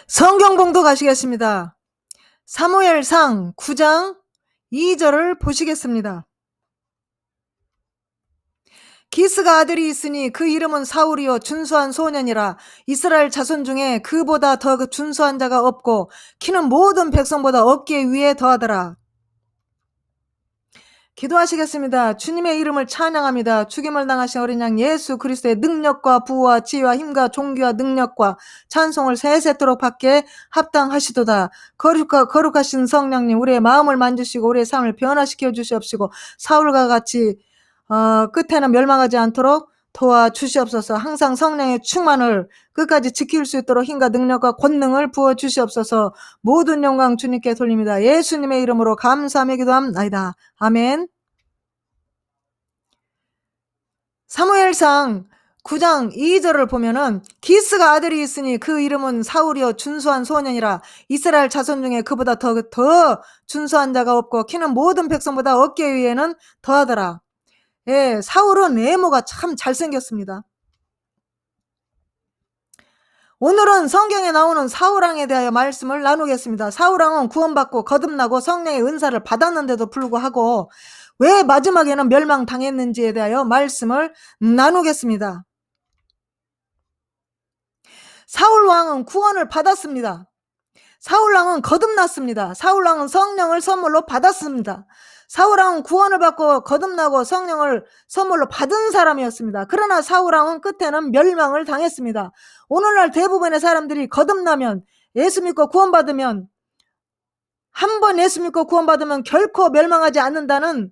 성경 봉독 가시겠습니다. 사무엘상 9장 2절을 보시겠습니다. 기스가 아들이 있으니 그 이름은 사울이요 준수한 소년이라. 이스라엘 자손 중에 그보다 더 준수한 자가 없고 키는 모든 백성보다 어깨 위에 더하더라. 기도하시겠습니다. 주님의 이름을 찬양합니다. 죽임을 당하신 어린 양 예수 그리스도의 능력과 부와 지혜와 힘과 존귀와 능력과 찬송을 세세토록 받게 합당하시도다. 거룩하신 성령님, 우리의 마음을 만지시고 우리의 삶을 변화시켜 주시옵시고 사울과 같이 끝에는 멸망하지 않도록 도와주시옵소서. 항상 성령의 충만을 끝까지 지킬 수 있도록 힘과 능력과 권능을 부어주시옵소서. 모든 영광 주님께 돌립니다. 예수님의 이름으로 감사하며 기도합니다. 아멘. 사무엘상 9장 2절을 보면은 기스가 아들이 있으니 그 이름은 사울이요 준수한 소년이라. 이스라엘 자손 중에 그보다 더 준수한 자가 없고 키는 모든 백성보다 어깨 위에는 더하더라. 예, 사울은 외모가 참 잘생겼습니다. 오늘은 성경에 나오는 사울왕에 대하여 말씀을 나누겠습니다. 사울왕은 구원받고 거듭나고 성령의 은사를 받았는데도 불구하고 왜 마지막에는 멸망당했는지에 대하여 말씀을 나누겠습니다. 사울왕은 구원을 받았습니다. 사울왕은 거듭났습니다. 사울왕은 성령을 선물로 받았습니다. 사울왕은 구원을 받고 거듭나고 성령을 선물로 받은 사람이었습니다. 그러나 사울왕은 끝에는 멸망을 당했습니다. 오늘날 대부분의 사람들이 거듭나면, 예수 믿고 구원받으면, 한 번 예수 믿고 구원받으면 결코 멸망하지 않는다는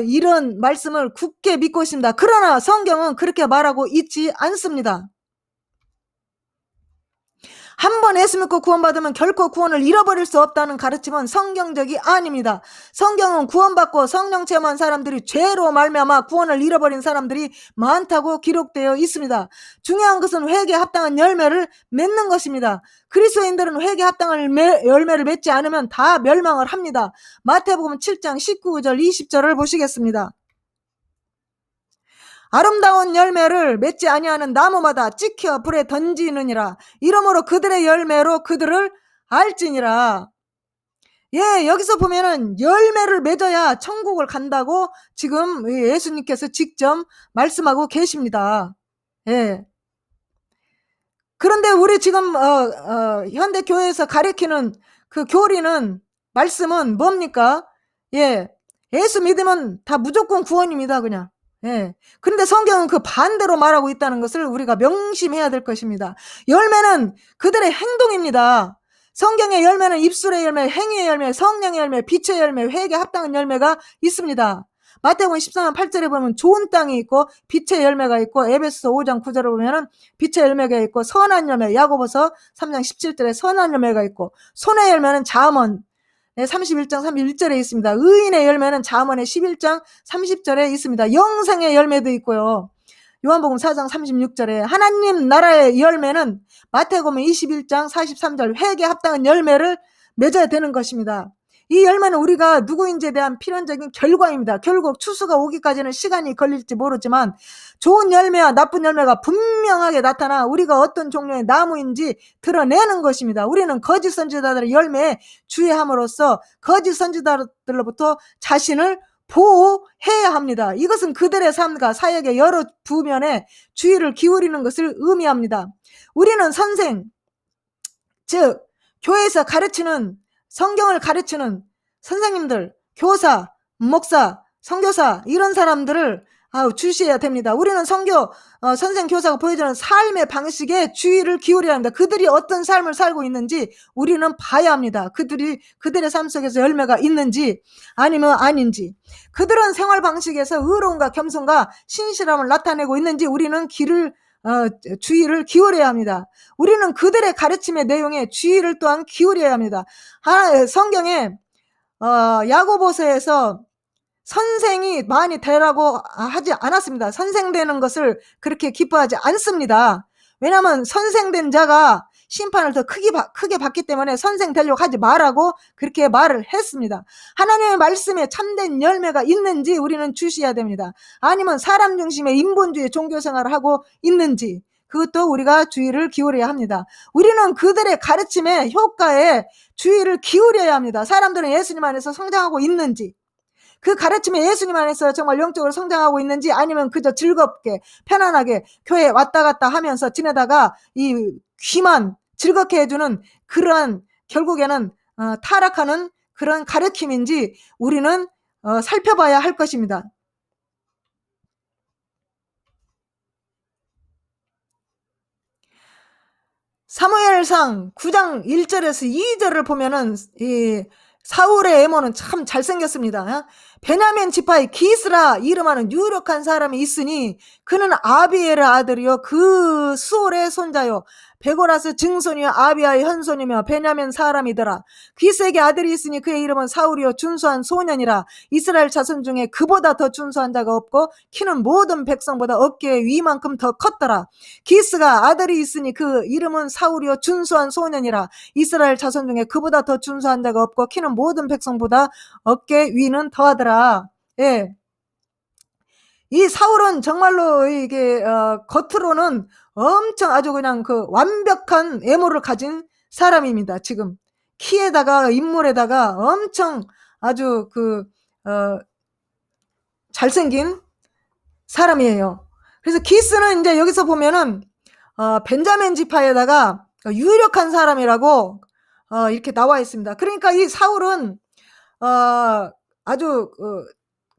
이런 말씀을 굳게 믿고 있습니다. 그러나 성경은 그렇게 말하고 있지 않습니다. 한 번 예수 믿고 구원받으면 결코 구원을 잃어버릴 수 없다는 가르침은 성경적이 아닙니다. 성경은 구원받고 성령 체험한 사람들이 죄로 말미암아 구원을 잃어버린 사람들이 많다고 기록되어 있습니다. 중요한 것은 회개에 합당한 열매를 맺는 것입니다. 그리스도인들은 회개에 합당한 열매를 맺지 않으면 다 멸망을 합니다. 마태복음 7장 19절 20절을 보시겠습니다. 아름다운 열매를 맺지 아니하는 나무마다 찍혀 불에 던지느니라. 이러므로 그들의 열매로 그들을 알지니라. 예, 여기서 보면은 열매를 맺어야 천국을 간다고 지금 예수님께서 직접 말씀하고 계십니다. 예. 그런데 우리 지금 현대 교회에서 가르치는 그 교리는 말씀은 뭡니까? 예, 예수 믿으면 다 무조건 구원입니다, 그냥. 예. 그런데 성경은 그 반대로 말하고 있다는 것을 우리가 명심해야 될 것입니다. 열매는 그들의 행동입니다. 성경의 열매는 입술의 열매, 행위의 열매, 성령의 열매, 빛의 열매, 회개에 합당한 열매가 있습니다. 마태복음 14장 8절에 보면 좋은 땅이 있고 빛의 열매가 있고, 에베소서 5장 9절에 보면은 빛의 열매가 있고, 선한 열매, 야고보서 3장 17절에 선한 열매가 있고, 손의 열매는 잠언 31장 31절에 있습니다. 의인의 열매는 잠언의 11장 30절에 있습니다. 영생의 열매도 있고요. 요한복음 4장 36절에 하나님 나라의 열매는 마태복음 21장 43절 회개에 합당한 열매를 맺어야 되는 것입니다. 이 열매는 우리가 누구인지에 대한 필연적인 결과입니다. 결국 추수가 오기까지는 시간이 걸릴지 모르지만 좋은 열매와 나쁜 열매가 분명하게 나타나 우리가 어떤 종류의 나무인지 드러내는 것입니다. 우리는 거짓 선지자들의 열매에 주의함으로써 거짓 선지자들로부터 자신을 보호해야 합니다. 이것은 그들의 삶과 사역의 여러 부면에 주의를 기울이는 것을 의미합니다. 우리는 선생, 즉 교회에서 가르치는, 성경을 가르치는 선생님들, 교사, 목사, 선교사, 이런 사람들을 주시해야 됩니다. 우리는 선생 교사가 보여주는 삶의 방식에 주의를 기울여야 합니다. 그들이 어떤 삶을 살고 있는지 우리는 봐야 합니다. 그들의 삶 속에서 열매가 있는지 아니면 아닌지, 그들은 생활 방식에서 의로움과 겸손과 신실함을 나타내고 있는지 우리는 주의를 기울여야 합니다. 우리는 그들의 가르침의 내용에 주의를 또한 기울여야 합니다. 성경에 야고보서에서 선생이 많이 되라고 하지 않았습니다. 선생되는 것을 그렇게 기뻐하지 않습니다. 왜냐하면 선생된 자가 심판을 더 크게 받기 때문에 선생 되려고 하지 말라고 그렇게 말을 했습니다. 하나님의 말씀에 참된 열매가 있는지 우리는 주시해야 됩니다. 아니면 사람 중심의 인본주의 종교 생활을 하고 있는지, 그것도 우리가 주의를 기울여야 합니다. 우리는 그들의 가르침의 효과에 주의를 기울여야 합니다. 사람들은 예수님 안에서 성장하고 있는지, 그 가르침에 예수님 안에서 정말 영적으로 성장하고 있는지, 아니면 그저 즐겁게 편안하게 교회에 왔다 갔다 하면서 지내다가 이 귀만 즐겁게 해주는 그런, 결국에는 타락하는 그런 가르침인지 우리는 살펴봐야 할 것입니다. 사무엘상 9장 1절에서 2절을 보면은 이 사울의 애모는 참 잘생겼습니다. 베냐민 지파의 기스라 이름하는 유력한 사람이 있으니 그는 아비엘의 아들이요 그 수올의 손자요 베고라스 증손이요 아비아의 현손이며 베냐민 사람이더라. 기스에게 아들이 있으니 그의 이름은 사울이요 준수한 소년이라. 이스라엘 자손 중에 그보다 더 준수한 자가 없고 키는 모든 백성보다 어깨의 위만큼 더 컸더라. 기스가 아들이 있으니 그 이름은 사울이요 준수한 소년이라. 이스라엘 자손 중에 그보다 더 준수한 자가 없고 키는 모든 백성보다 어깨 위는 더하더라. 예. 이 사울은 정말로 이게 겉으로는 엄청 아주 그냥 그 완벽한 외모를 가진 사람입니다. 지금 키에다가 인물에다가 엄청 아주 잘생긴 사람이에요. 그래서 기스는 이제 여기서 보면은 벤자민 지파에다가 유력한 사람이라고 이렇게 나와 있습니다. 그러니까 이 사울은 아주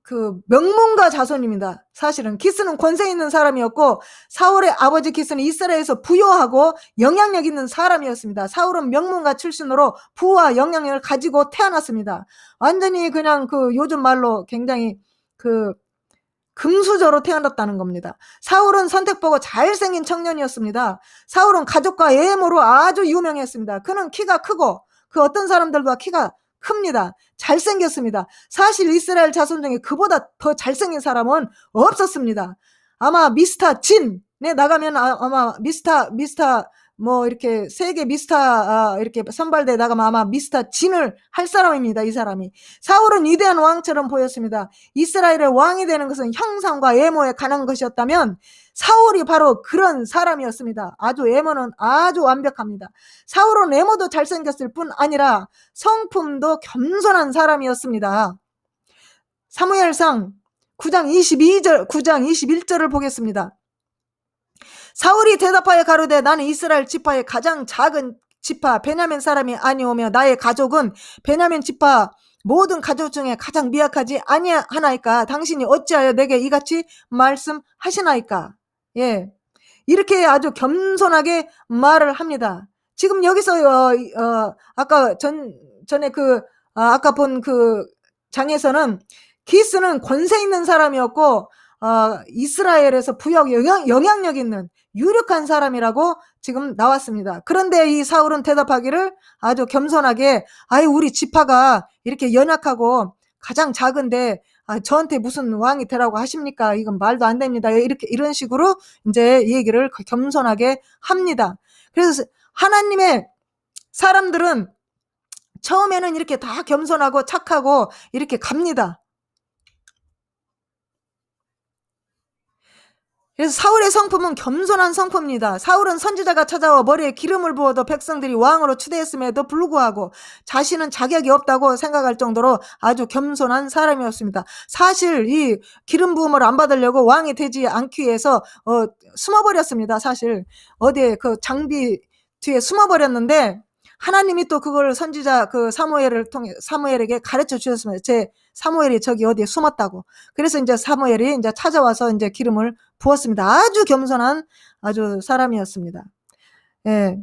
그 명문가 자손입니다. 사실은 기스는 권세 있는 사람이었고 사울의 아버지 기스는 이스라엘에서 부유하고 영향력 있는 사람이었습니다. 사울은 명문가 출신으로 부와 영향력을 가지고 태어났습니다. 완전히 그냥 그 요즘 말로 굉장히 그 금수저로 태어났다는 겁니다. 사울은 선택보고 잘생긴 청년이었습니다. 사울은 가족과 외모로 아주 유명했습니다. 그는 키가 크고 그 어떤 사람들보다 키가 큽니다. 잘생겼습니다. 사실 이스라엘 자손 중에 그보다 더 잘생긴 사람은 없었습니다. 아마 미스터 진에 나가면 아마 미스터 뭐 이렇게 세계 미스터 이렇게 선발대에 나가면 아마 미스터 진을 할 사람입니다. 이 사람이. 사울은 위대한 왕처럼 보였습니다. 이스라엘의 왕이 되는 것은 형상과 외모에 관한 것이었다면 사울이 바로 그런 사람이었습니다. 아주 외모는 아주 완벽합니다. 사울은 외모도 잘생겼을 뿐 아니라 성품도 겸손한 사람이었습니다. 사무엘상 9장 21절을 보겠습니다. 사울이 대답하여 가로되 나는 이스라엘 지파의 가장 작은 지파 베냐민 사람이 아니오며 나의 가족은 베냐민 지파 모든 가족 중에 가장 미약하지 아니하나이까. 당신이 어찌하여 내게 이같이 말씀하시나이까. 예, 이렇게 아주 겸손하게 말을 합니다. 지금 여기서 아까 전에 아까 본 그 장에서는 기스는 권세 있는 사람이었고 이스라엘에서 부역 영향력 있는 유력한 사람이라고 지금 나왔습니다. 그런데 이 사울은 대답하기를 아주 겸손하게 우리 지파가 이렇게 연약하고 가장 작은데 저한테 무슨 왕이 되라고 하십니까? 이건 말도 안 됩니다. 이런 식으로 이제 얘기를 겸손하게 합니다. 그래서 하나님의 사람들은 처음에는 이렇게 다 겸손하고 착하고 이렇게 갑니다. 그래서 사울의 성품은 겸손한 성품입니다. 사울은 선지자가 찾아와 머리에 기름을 부어도 백성들이 왕으로 추대했음에도 불구하고 자신은 자격이 없다고 생각할 정도로 아주 겸손한 사람이었습니다. 사실 이 기름 부음을 안 받으려고 왕이 되지 않기 위해서 숨어버렸습니다. 사실 어디에 그 장비 뒤에 숨어버렸는데 하나님이 또 그걸 선지자 사무엘에게 가르쳐 주셨습니다. 사무엘이 저기 어디에 숨었다고. 그래서 이제 사무엘이 이제 찾아와서 이제 기름을 부었습니다. 아주 겸손한 아주 사람이었습니다. 예.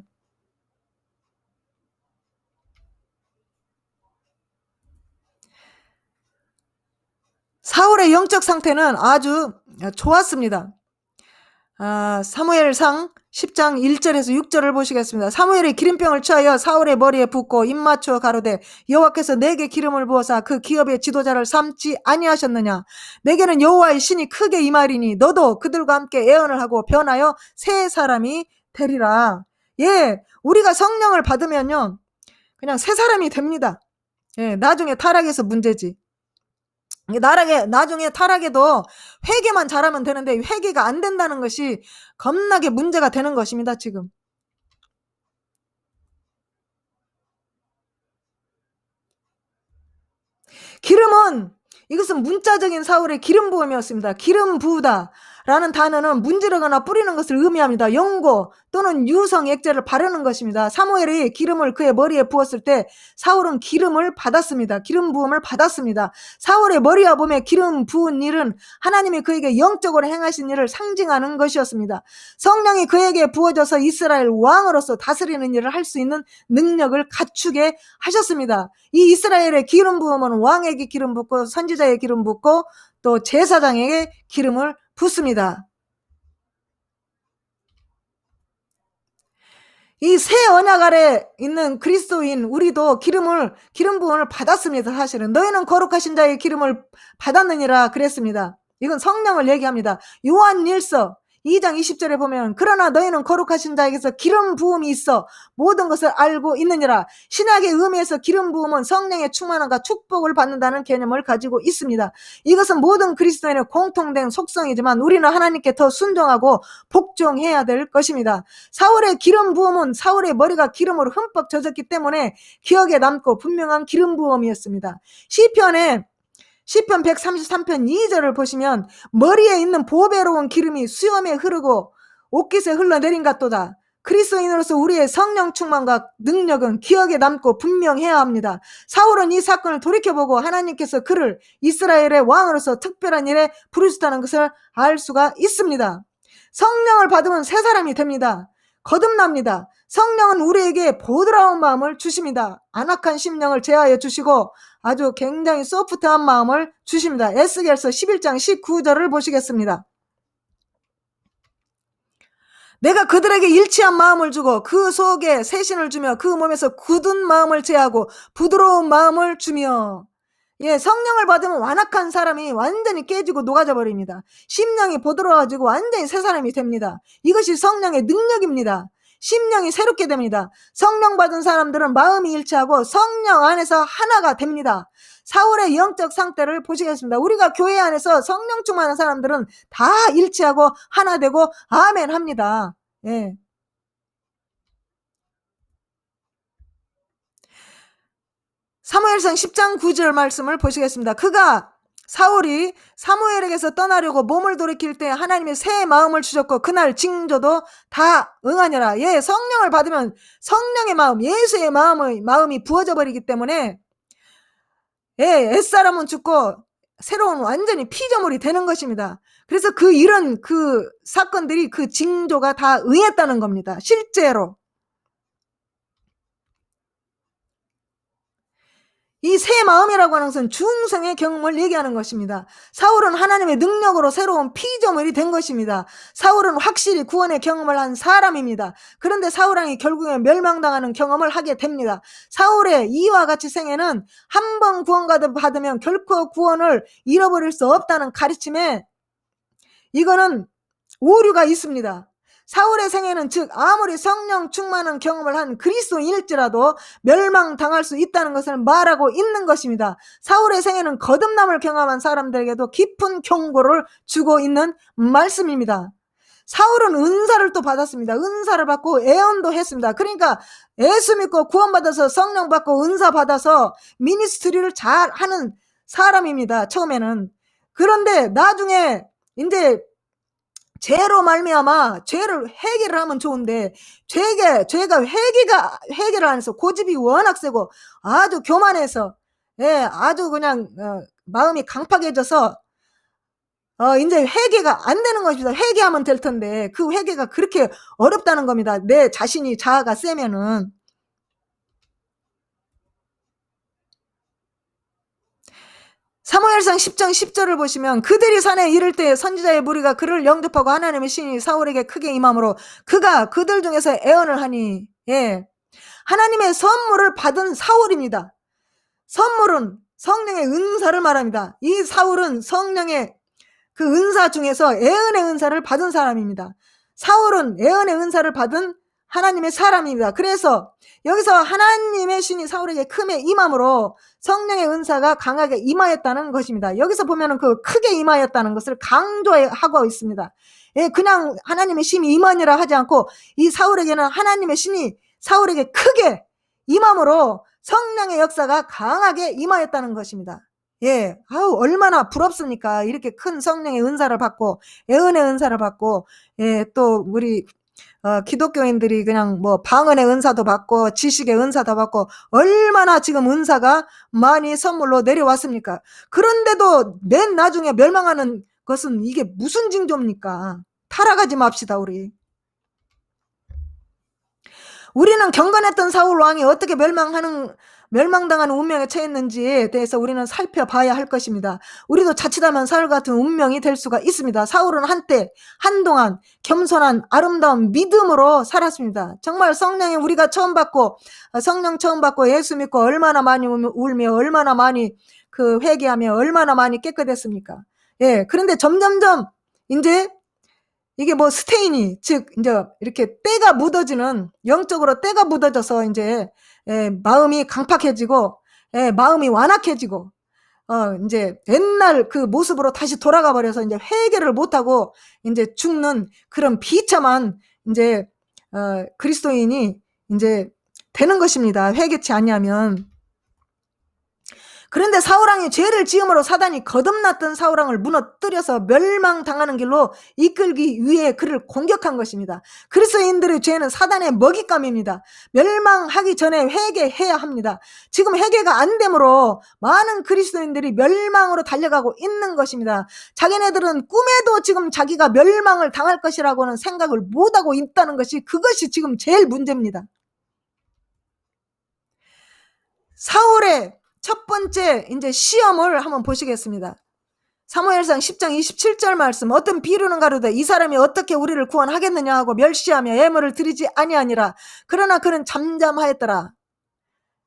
사울의 영적 상태는 아주 좋았습니다. 사무엘상 10장 1절에서 6절을 보시겠습니다. 사무엘이 기름병을 취하여 사울의 머리에 붓고 입 맞추어 가로되 여호와께서 내게 기름을 부어사 그 기업의 지도자를 삼지 아니하셨느냐. 내게는 여호와의 신이 크게 임하리니 너도 그들과 함께 예언을 하고 변하여 새 사람이 되리라. 예, 우리가 성령을 받으면요 그냥 새 사람이 됩니다. 예, 나중에 타락해서 문제지. 나중에 타락해도 회개만 잘하면 되는데 회개가 안 된다는 것이 겁나게 문제가 되는 것입니다, 지금. 기름은 이것은 문자적인 사울의 기름 부음이었습니다. 기름 부으다 라는 단어는 문지르거나 뿌리는 것을 의미합니다. 연고 또는 유성 액제를 바르는 것입니다. 사무엘이 기름을 그의 머리에 부었을 때 사울은 기름을 받았습니다. 기름 부음을 받았습니다. 사울의 머리와 몸에 기름 부은 일은 하나님이 그에게 영적으로 행하신 일을 상징하는 것이었습니다. 성령이 그에게 부어져서 이스라엘 왕으로서 다스리는 일을 할 수 있는 능력을 갖추게 하셨습니다. 이 이스라엘의 기름 부음은 왕에게 기름 붓고 선지자에게 기름 붓고 또 제사장에게 기름을 붓습니다. 이 새 언약 아래 있는 그리스도인 우리도 기름 부음을 받았습니다. 사실은 너희는 거룩하신 자의 기름을 받았느니라 그랬습니다. 이건 성령을 얘기합니다. 요한일서 2장 20절에 보면 그러나 너희는 거룩하신 자에게서 기름 부음이 있어 모든 것을 알고 있느니라. 신약의 의미에서 기름 부음은 성령의 충만함과 축복을 받는다는 개념을 가지고 있습니다. 이것은 모든 그리스도인의 공통된 속성이지만 우리는 하나님께 더 순종하고 복종해야 될 것입니다. 사울의 기름 부음은 사울의 머리가 기름으로 흠뻑 젖었기 때문에 기억에 남고 분명한 기름 부음이었습니다. 시편 133편 2절을 보시면 머리에 있는 보배로운 기름이 수염에 흐르고 옷깃에 흘러내린 같도다. 그리스도인으로서 우리의 성령 충만과 능력은 기억에 남고 분명해야 합니다. 사울은 이 사건을 돌이켜보고 하나님께서 그를 이스라엘의 왕으로서 특별한 일에 부르셨다는 것을 알 수가 있습니다. 성령을 받으면 새 사람이 됩니다. 거듭납니다. 성령은 우리에게 보드라운 마음을 주십니다. 안악한 심령을 제하여 주시고 아주 굉장히 소프트한 마음을 주십니다. 에스겔서 11장 19절을 보시겠습니다. 내가 그들에게 일치한 마음을 주고 그 속에 새신을 주며 그 몸에서 굳은 마음을 제하고 부드러운 마음을 주며. 성령을 받으면 완악한 사람이 완전히 깨지고 녹아져 버립니다. 심령이 부드러워지고 완전히 새 사람이 됩니다. 이것이 성령의 능력입니다. 심령이 새롭게 됩니다. 성령 받은 사람들은 마음이 일치하고 성령 안에서 하나가 됩니다. 사울의 영적 상태를 보시겠습니다. 우리가 교회 안에서 성령 충만한 사람들은 다 일치하고 하나 되고 아멘 합니다. 사무엘상 10장 9절 말씀을 보시겠습니다. 사울이 사무엘에게서 떠나려고 몸을 돌이킬 때 하나님의 새 마음을 주셨고 그날 징조도 다 응하니라. 성령을 받으면 성령의 마음, 예수의 마음이 부어져 버리기 때문에 옛사람은 죽고 새로운 완전히 피조물이 되는 것입니다. 그래서 이런 사건들이 그 징조가 다 응했다는 겁니다. 실제로. 이 새 마음이라고 하는 것은 중생의 경험을 얘기하는 것입니다. 사울은 하나님의 능력으로 새로운 피조물이 된 것입니다. 사울은 확실히 구원의 경험을 한 사람입니다. 그런데 사울왕이 결국에 멸망당하는 경험을 하게 됩니다. 사울의 이와 같이 생애는 한 번 구원받으면 결코 구원을 잃어버릴 수 없다는 가르침에 이거는 오류가 있습니다. 사울의 생애는 즉 아무리 성령 충만한 경험을 한 그리스도인일지라도 멸망당할 수 있다는 것을 말하고 있는 것입니다. 사울의 생애는 거듭남을 경험한 사람들에게도 깊은 경고를 주고 있는 말씀입니다. 사울은 은사를 또 받았습니다. 은사를 받고 애언도 했습니다. 그러니까 예수 믿고 구원받아서 성령 받고 은사 받아서 미니스트리를 잘 하는 사람입니다. 처음에는. 그런데 나중에 이제 죄로 말미암아 죄를 회개를 하면 좋은데 죄가 회개를 안 해서 고집이 워낙 세고 아주 교만해서 아주 그냥 마음이 강팍해져서 이제 회개가 안 되는 것입니다. 회개하면 될 텐데 그 회개가 그렇게 어렵다는 겁니다. 내 자신이 자아가 세면은. 사무엘상 10장 10절을 보시면 그들이 산에 이를 때 선지자의 무리가 그를 영접하고 하나님의 신이 사울에게 크게 임함으로 그가 그들 중에서 애언을 하니 하나님의 선물을 받은 사울입니다. 선물은 성령의 은사를 말합니다. 이 사울은 성령의 은사 중에서 애언의 은사를 받은 사람입니다. 사울은 애언의 은사를 받은 하나님의 사람입니다. 그래서 여기서 하나님의 신이 사울에게 크게 임함으로 성령의 은사가 강하게 임하였다는 것입니다. 여기서 보면은 그 크게 임하였다는 것을 강조하고 있습니다. 예, 그냥 하나님의 신이 임하니라 하지 않고 이 사울에게는 하나님의 신이 사울에게 크게 임함으로 성령의 역사가 강하게 임하였다는 것입니다. 예, 아우 얼마나 부럽습니까? 이렇게 큰 성령의 은사를 받고 예언의 은사를 받고, 예, 또 우리 기독교인들이 그냥 뭐 방언의 은사도 받고 지식의 은사도 받고 얼마나 지금 은사가 많이 선물로 내려왔습니까? 그런데도 맨 나중에 멸망하는 것은 이게 무슨 징조입니까? 타락하지 맙시다. 우리는 경건했던 사울 왕이 어떻게 멸망당하는 운명에 처했는지에 대해서 우리는 살펴봐야 할 것입니다. 우리도 자칫하면 사울 같은 운명이 될 수가 있습니다. 사울은 한동안 겸손한 아름다운 믿음으로 살았습니다. 정말 성령이 우리가 성령 처음 받고 예수 믿고 얼마나 많이 울며 얼마나 많이 회개하며 얼마나 많이 깨끗했습니까? 예, 그런데 점점점 이제 이게 뭐 스테인이, 즉 이제 이렇게 때가 묻어지는, 영적으로 때가 묻어져서 이제 마음이 강팍해지고, 마음이 완악해지고, 이제 옛날 그 모습으로 다시 돌아가 버려서 이제 회개를 못하고 이제 죽는 그런 비참한 이제 그리스도인이 이제 되는 것입니다. 회개치 아니하면. 그런데 사울왕이 죄를 지음으로 사단이 거듭났던 사울왕을 무너뜨려서 멸망당하는 길로 이끌기 위해 그를 공격한 것입니다. 그리스도인들의 죄는 사단의 먹잇감입니다. 멸망하기 전에 회개해야 합니다. 지금 회개가 안 되므로 많은 그리스도인들이 멸망으로 달려가고 있는 것입니다. 자기네들은 꿈에도 지금 자기가 멸망을 당할 것이라고는 생각을 못하고 있다는 것이, 그것이 지금 제일 문제입니다. 사울의 첫 번째 이제 시험을 한번 보시겠습니다. 사무엘상 10장 27절 말씀, 어떤 비유는 가로되 이 사람이 어떻게 우리를 구원하겠느냐 하고 멸시하며 예물을 드리지 아니하니라. 그러나 그는 잠잠하였더라.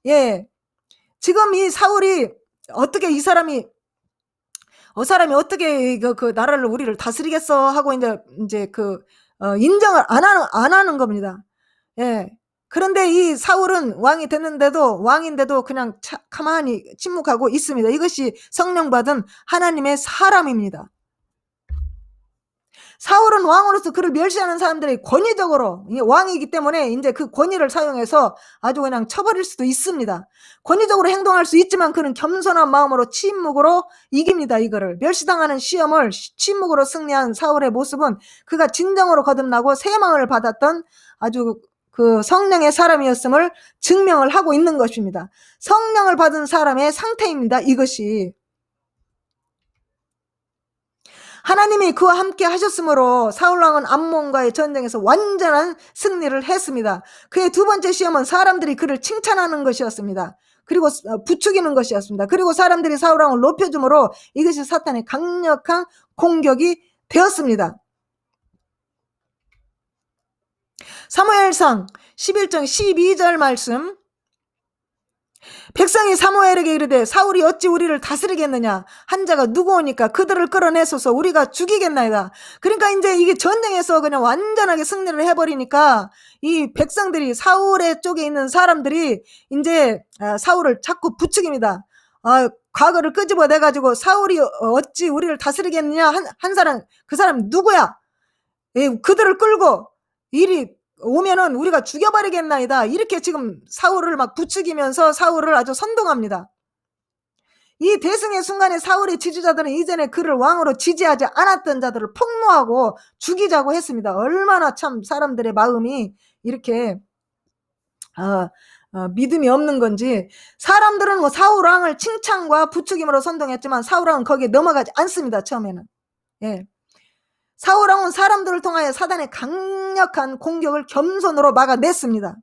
예, 지금 이 사울이 어떻게 이 사람이 어떻게 그 나라를 우리를 다스리겠어 하고 이제 인정을 안 하는 겁니다. 예. 그런데 이 사울은 왕인데도 그냥 가만히 침묵하고 있습니다. 이것이 성령 받은 하나님의 사람입니다. 사울은 왕으로서 그를 멸시하는 사람들이 권위적으로, 왕이기 때문에 이제 그 권위를 사용해서 아주 그냥 쳐버릴 수도 있습니다. 권위적으로 행동할 수 있지만 그는 겸손한 마음으로 침묵으로 이깁니다. 이거를 멸시당하는 시험을 침묵으로 승리한 사울의 모습은 그가 진정으로 거듭나고 세망을 받았던 아주 그 성령의 사람이었음을 증명을 하고 있는 것입니다. 성령을 받은 사람의 상태입니다. 이것이 하나님이 그와 함께 하셨으므로 사울왕은 암몬과의 전쟁에서 완전한 승리를 했습니다. 그의 두 번째 시험은 사람들이 그를 칭찬하는 것이었습니다. 그리고 부추기는 것이었습니다. 그리고 사람들이 사울왕을 높여줌으로 이것이 사탄의 강력한 공격이 되었습니다. 사무엘상 11장 12절 말씀, 백성이 사무엘에게 이르되 사울이 어찌 우리를 다스리겠느냐, 한 자가 누구오니까 그들을 끌어내소서 우리가 죽이겠나이다. 그러니까 이제 이게 전쟁에서 그냥 완전하게 승리를 해버리니까 이 백성들이, 사울의 쪽에 있는 사람들이 이제 사울을 자꾸 부추깁니다. 과거를 끄집어내가지고 사울이 어찌 우리를 다스리겠느냐, 한 사람, 그 사람 누구야, 그들을 끌고 이리 오면은 우리가 죽여버리겠나이다. 이렇게 지금 사울을 막 부추기면서 사울을 아주 선동합니다. 이 대승의 순간에 사울의 지지자들은 이전에 그를 왕으로 지지하지 않았던 자들을 폭로하고 죽이자고 했습니다. 얼마나 참 사람들의 마음이 이렇게 믿음이 없는 건지. 사람들은 뭐 사울 왕을 칭찬과 부추김으로 선동했지만 사울 왕은 거기에 넘어가지 않습니다. 처음에는. 예. 사울 왕은 사람들을 통하여 사단의 강력한 공격을 겸손으로 막아냈습니다.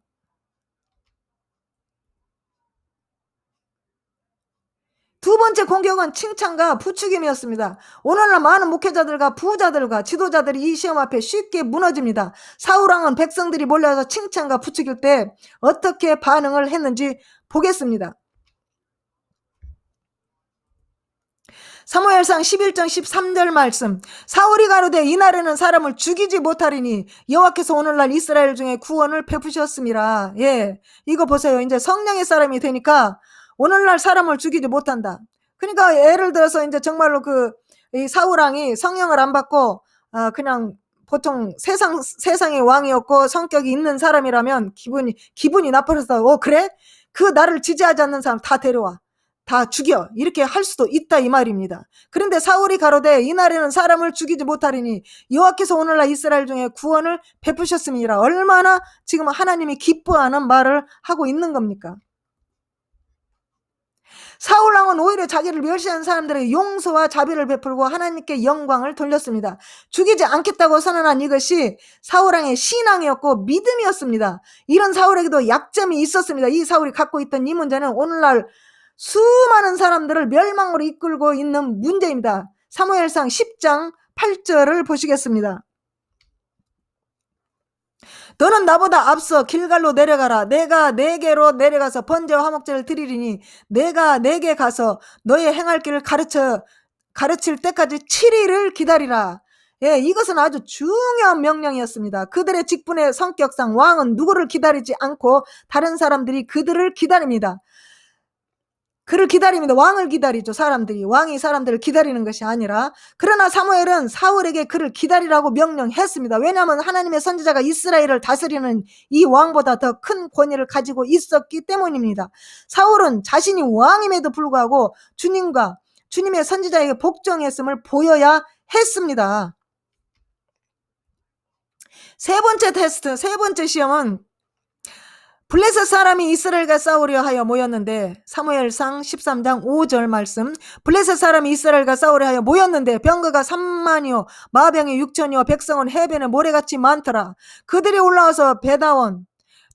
두 번째 공격은 칭찬과 부추김이었습니다. 오늘날 많은 목회자들과 부자들과 지도자들이 이 시험 앞에 쉽게 무너집니다. 사울 왕은 백성들이 몰려서 칭찬과 부추길 때 어떻게 반응을 했는지 보겠습니다. 사무엘상 11장 13절 말씀. 사울이 가로되 이날에는 사람을 죽이지 못하리니 여호와께서 오늘날 이스라엘 중에 구원을 베푸셨습니다. 예, 이거 보세요. 이제 성령의 사람이 되니까 오늘날 사람을 죽이지 못한다. 그러니까 예를 들어서 이제 정말로 이 사울왕이 성령을 안 받고 그냥 보통 세상의 왕이었고 성격이 있는 사람이라면 기분이 나빠서 그래? 그 나를 지지하지 않는 사람 다 데려와. 다 죽여. 이렇게 할 수도 있다 이 말입니다. 그런데 사울이 가로되 이날에는 사람을 죽이지 못하리니 여호와께서 오늘날 이스라엘 중에 구원을 베푸셨음이라. 얼마나 지금 하나님이 기뻐하는 말을 하고 있는 겁니까? 사울왕은 오히려 자기를 멸시하는 사람들에게 용서와 자비를 베풀고 하나님께 영광을 돌렸습니다. 죽이지 않겠다고 선언한 이것이 사울왕의 신앙이었고 믿음이었습니다. 이런 사울에게도 약점이 있었습니다. 이 사울이 갖고 있던 이 문제는 오늘날 수많은 사람들을 멸망으로 이끌고 있는 문제입니다. 사무엘상 10장 8절을 보시겠습니다. 너는 나보다 앞서 길갈로 내려가라. 내가 네게로 내려가서 번제와 화목제를 드리리니 내가 네게 가서 너의 행할 길을 가르칠 때까지 7일을 기다리라. 예, 이것은 아주 중요한 명령이었습니다. 그들의 직분의 성격상 왕은 누구를 기다리지 않고 다른 사람들이 그들을 기다립니다. 그를 기다립니다. 왕을 기다리죠. 사람들이. 왕이 사람들을 기다리는 것이 아니라. 그러나 사무엘은 사울에게 그를 기다리라고 명령했습니다. 왜냐하면 하나님의 선지자가 이스라엘을 다스리는 이 왕보다 더 큰 권위를 가지고 있었기 때문입니다. 사울은 자신이 왕임에도 불구하고 주님의 선지자에게 복종했음을 보여야 했습니다. 세 번째 시험은 블레셋 사람이 이스라엘과 싸우려 하여 모였는데 사무엘상 13장 5절 말씀. 블레셋 사람이 이스라엘과 싸우려 하여 모였는데 병거가 3만이요 마병이 6천이요 백성은 해변에 모래같이 많더라. 그들이 올라와서 베다원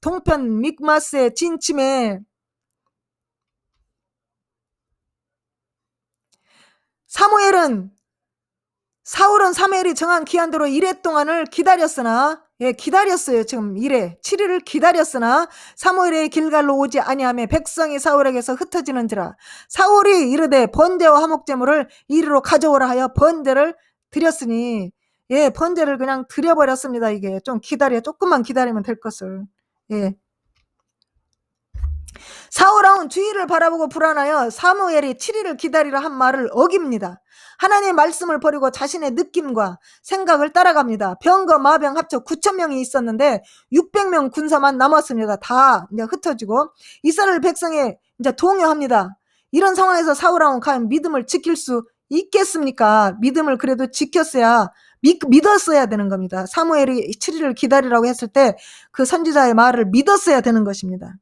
동편 믹마스에 진침해 사울은 사무엘이 정한 기한대로 1회 동안을 기다렸으나 기다렸어요. 지금 7일을 기다렸으나 사무엘의 길갈로 오지 아니하며 백성이 사울에게서 흩어지는지라. 사울이 이르되 번제와 화목제물을 이리로 가져오라 하여 번제를 드렸으니 번제를 그냥 드려버렸습니다. 이게 조금만 기다리면 될 것을. 사울왕은 주의를 바라보고 불안하여 사무엘이 7일을 기다리라 한 말을 어깁니다. 하나님의 말씀을 버리고 자신의 느낌과 생각을 따라갑니다. 병거 마병 합쳐 9,000명이 있었는데 600명 군사만 남았습니다. 다 이제 흩어지고 이스라엘 백성이 이제 동요합니다. 이런 상황에서 사울왕은 과연 믿음을 지킬 수 있겠습니까? 믿음을 그래도 믿었어야 되는 겁니다. 사무엘이 7일을 기다리라고 했을 때 그 선지자의 말을 믿었어야 되는 것입니다.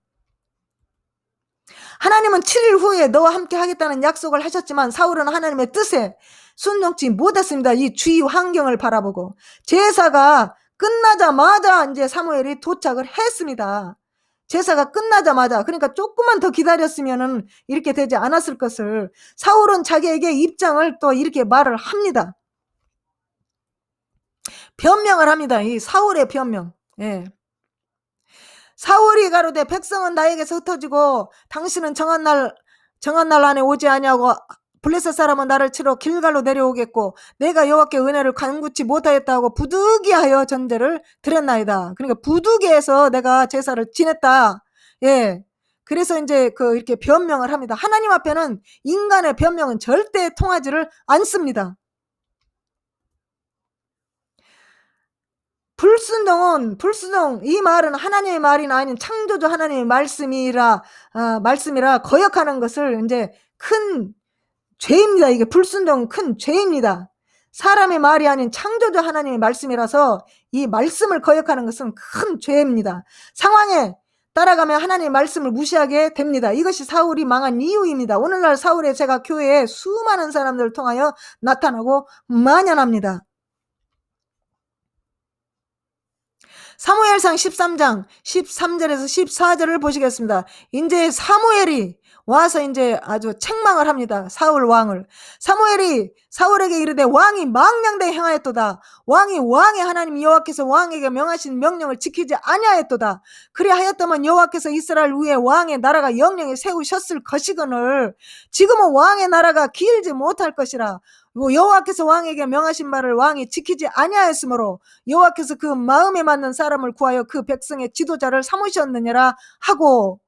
하나님은 7일 후에 너와 함께 하겠다는 약속을 하셨지만 사울은 하나님의 뜻에 순종치 못했습니다. 이 주위 환경을 바라보고 제사가 끝나자마자 이제 사무엘이 도착을 했습니다. 제사가 끝나자마자, 그러니까 조금만 더 기다렸으면은 이렇게 되지 않았을 것을 사울은 자기에게 입장을 또 이렇게 말을 합니다. 변명을 합니다. 이 사울의 변명. 사울이 가로되 백성은 나에게서 흩어지고 당신은 정한 날 안에 오지 아니하고 블레셋 사람은 나를 치러 길갈로 내려오겠고 내가 여호와께 은혜를 간구치 못하였다고 부득이하여 전제를 드렸나이다. 그러니까 부득이해서 내가 제사를 지냈다. 그래서 이제 이렇게 변명을 합니다. 하나님 앞에는 인간의 변명은 절대 통하지를 않습니다. 불순종, 이 말은 하나님의 말이 아닌 창조주 하나님의 말씀이라 거역하는 것을 이제 큰 죄입니다. 이게 불순종은 큰 죄입니다. 사람의 말이 아닌 창조주 하나님의 말씀이라서 이 말씀을 거역하는 것은 큰 죄입니다. 상황에 따라가면 하나님의 말씀을 무시하게 됩니다. 이것이 사울이 망한 이유입니다. 오늘날 사울의 제가 교회에 수많은 사람들을 통하여 나타나고 만연합니다. 사무엘상 13장 13절에서 14절을 보시겠습니다. 이제 사무엘이 와서 이제 아주 책망을 합니다. 사울 왕을. 사무엘이 사울에게 이르되 왕이 망령되이 행하였도다. 왕의 하나님 여호와께서 왕에게 명하신 명령을 지키지 아니하였도다. 그리하였다면 여호와께서 이스라엘 위에 왕의 나라가 영영히 세우셨을 것이거늘 지금은 왕의 나라가 길지 못할 것이라. 여호와께서 왕에게 명하신 말을 왕이 지키지 아니하였으므로 여호와께서 그 마음에 맞는 사람을 구하여 그 백성의 지도자를 삼으셨느니라 하고,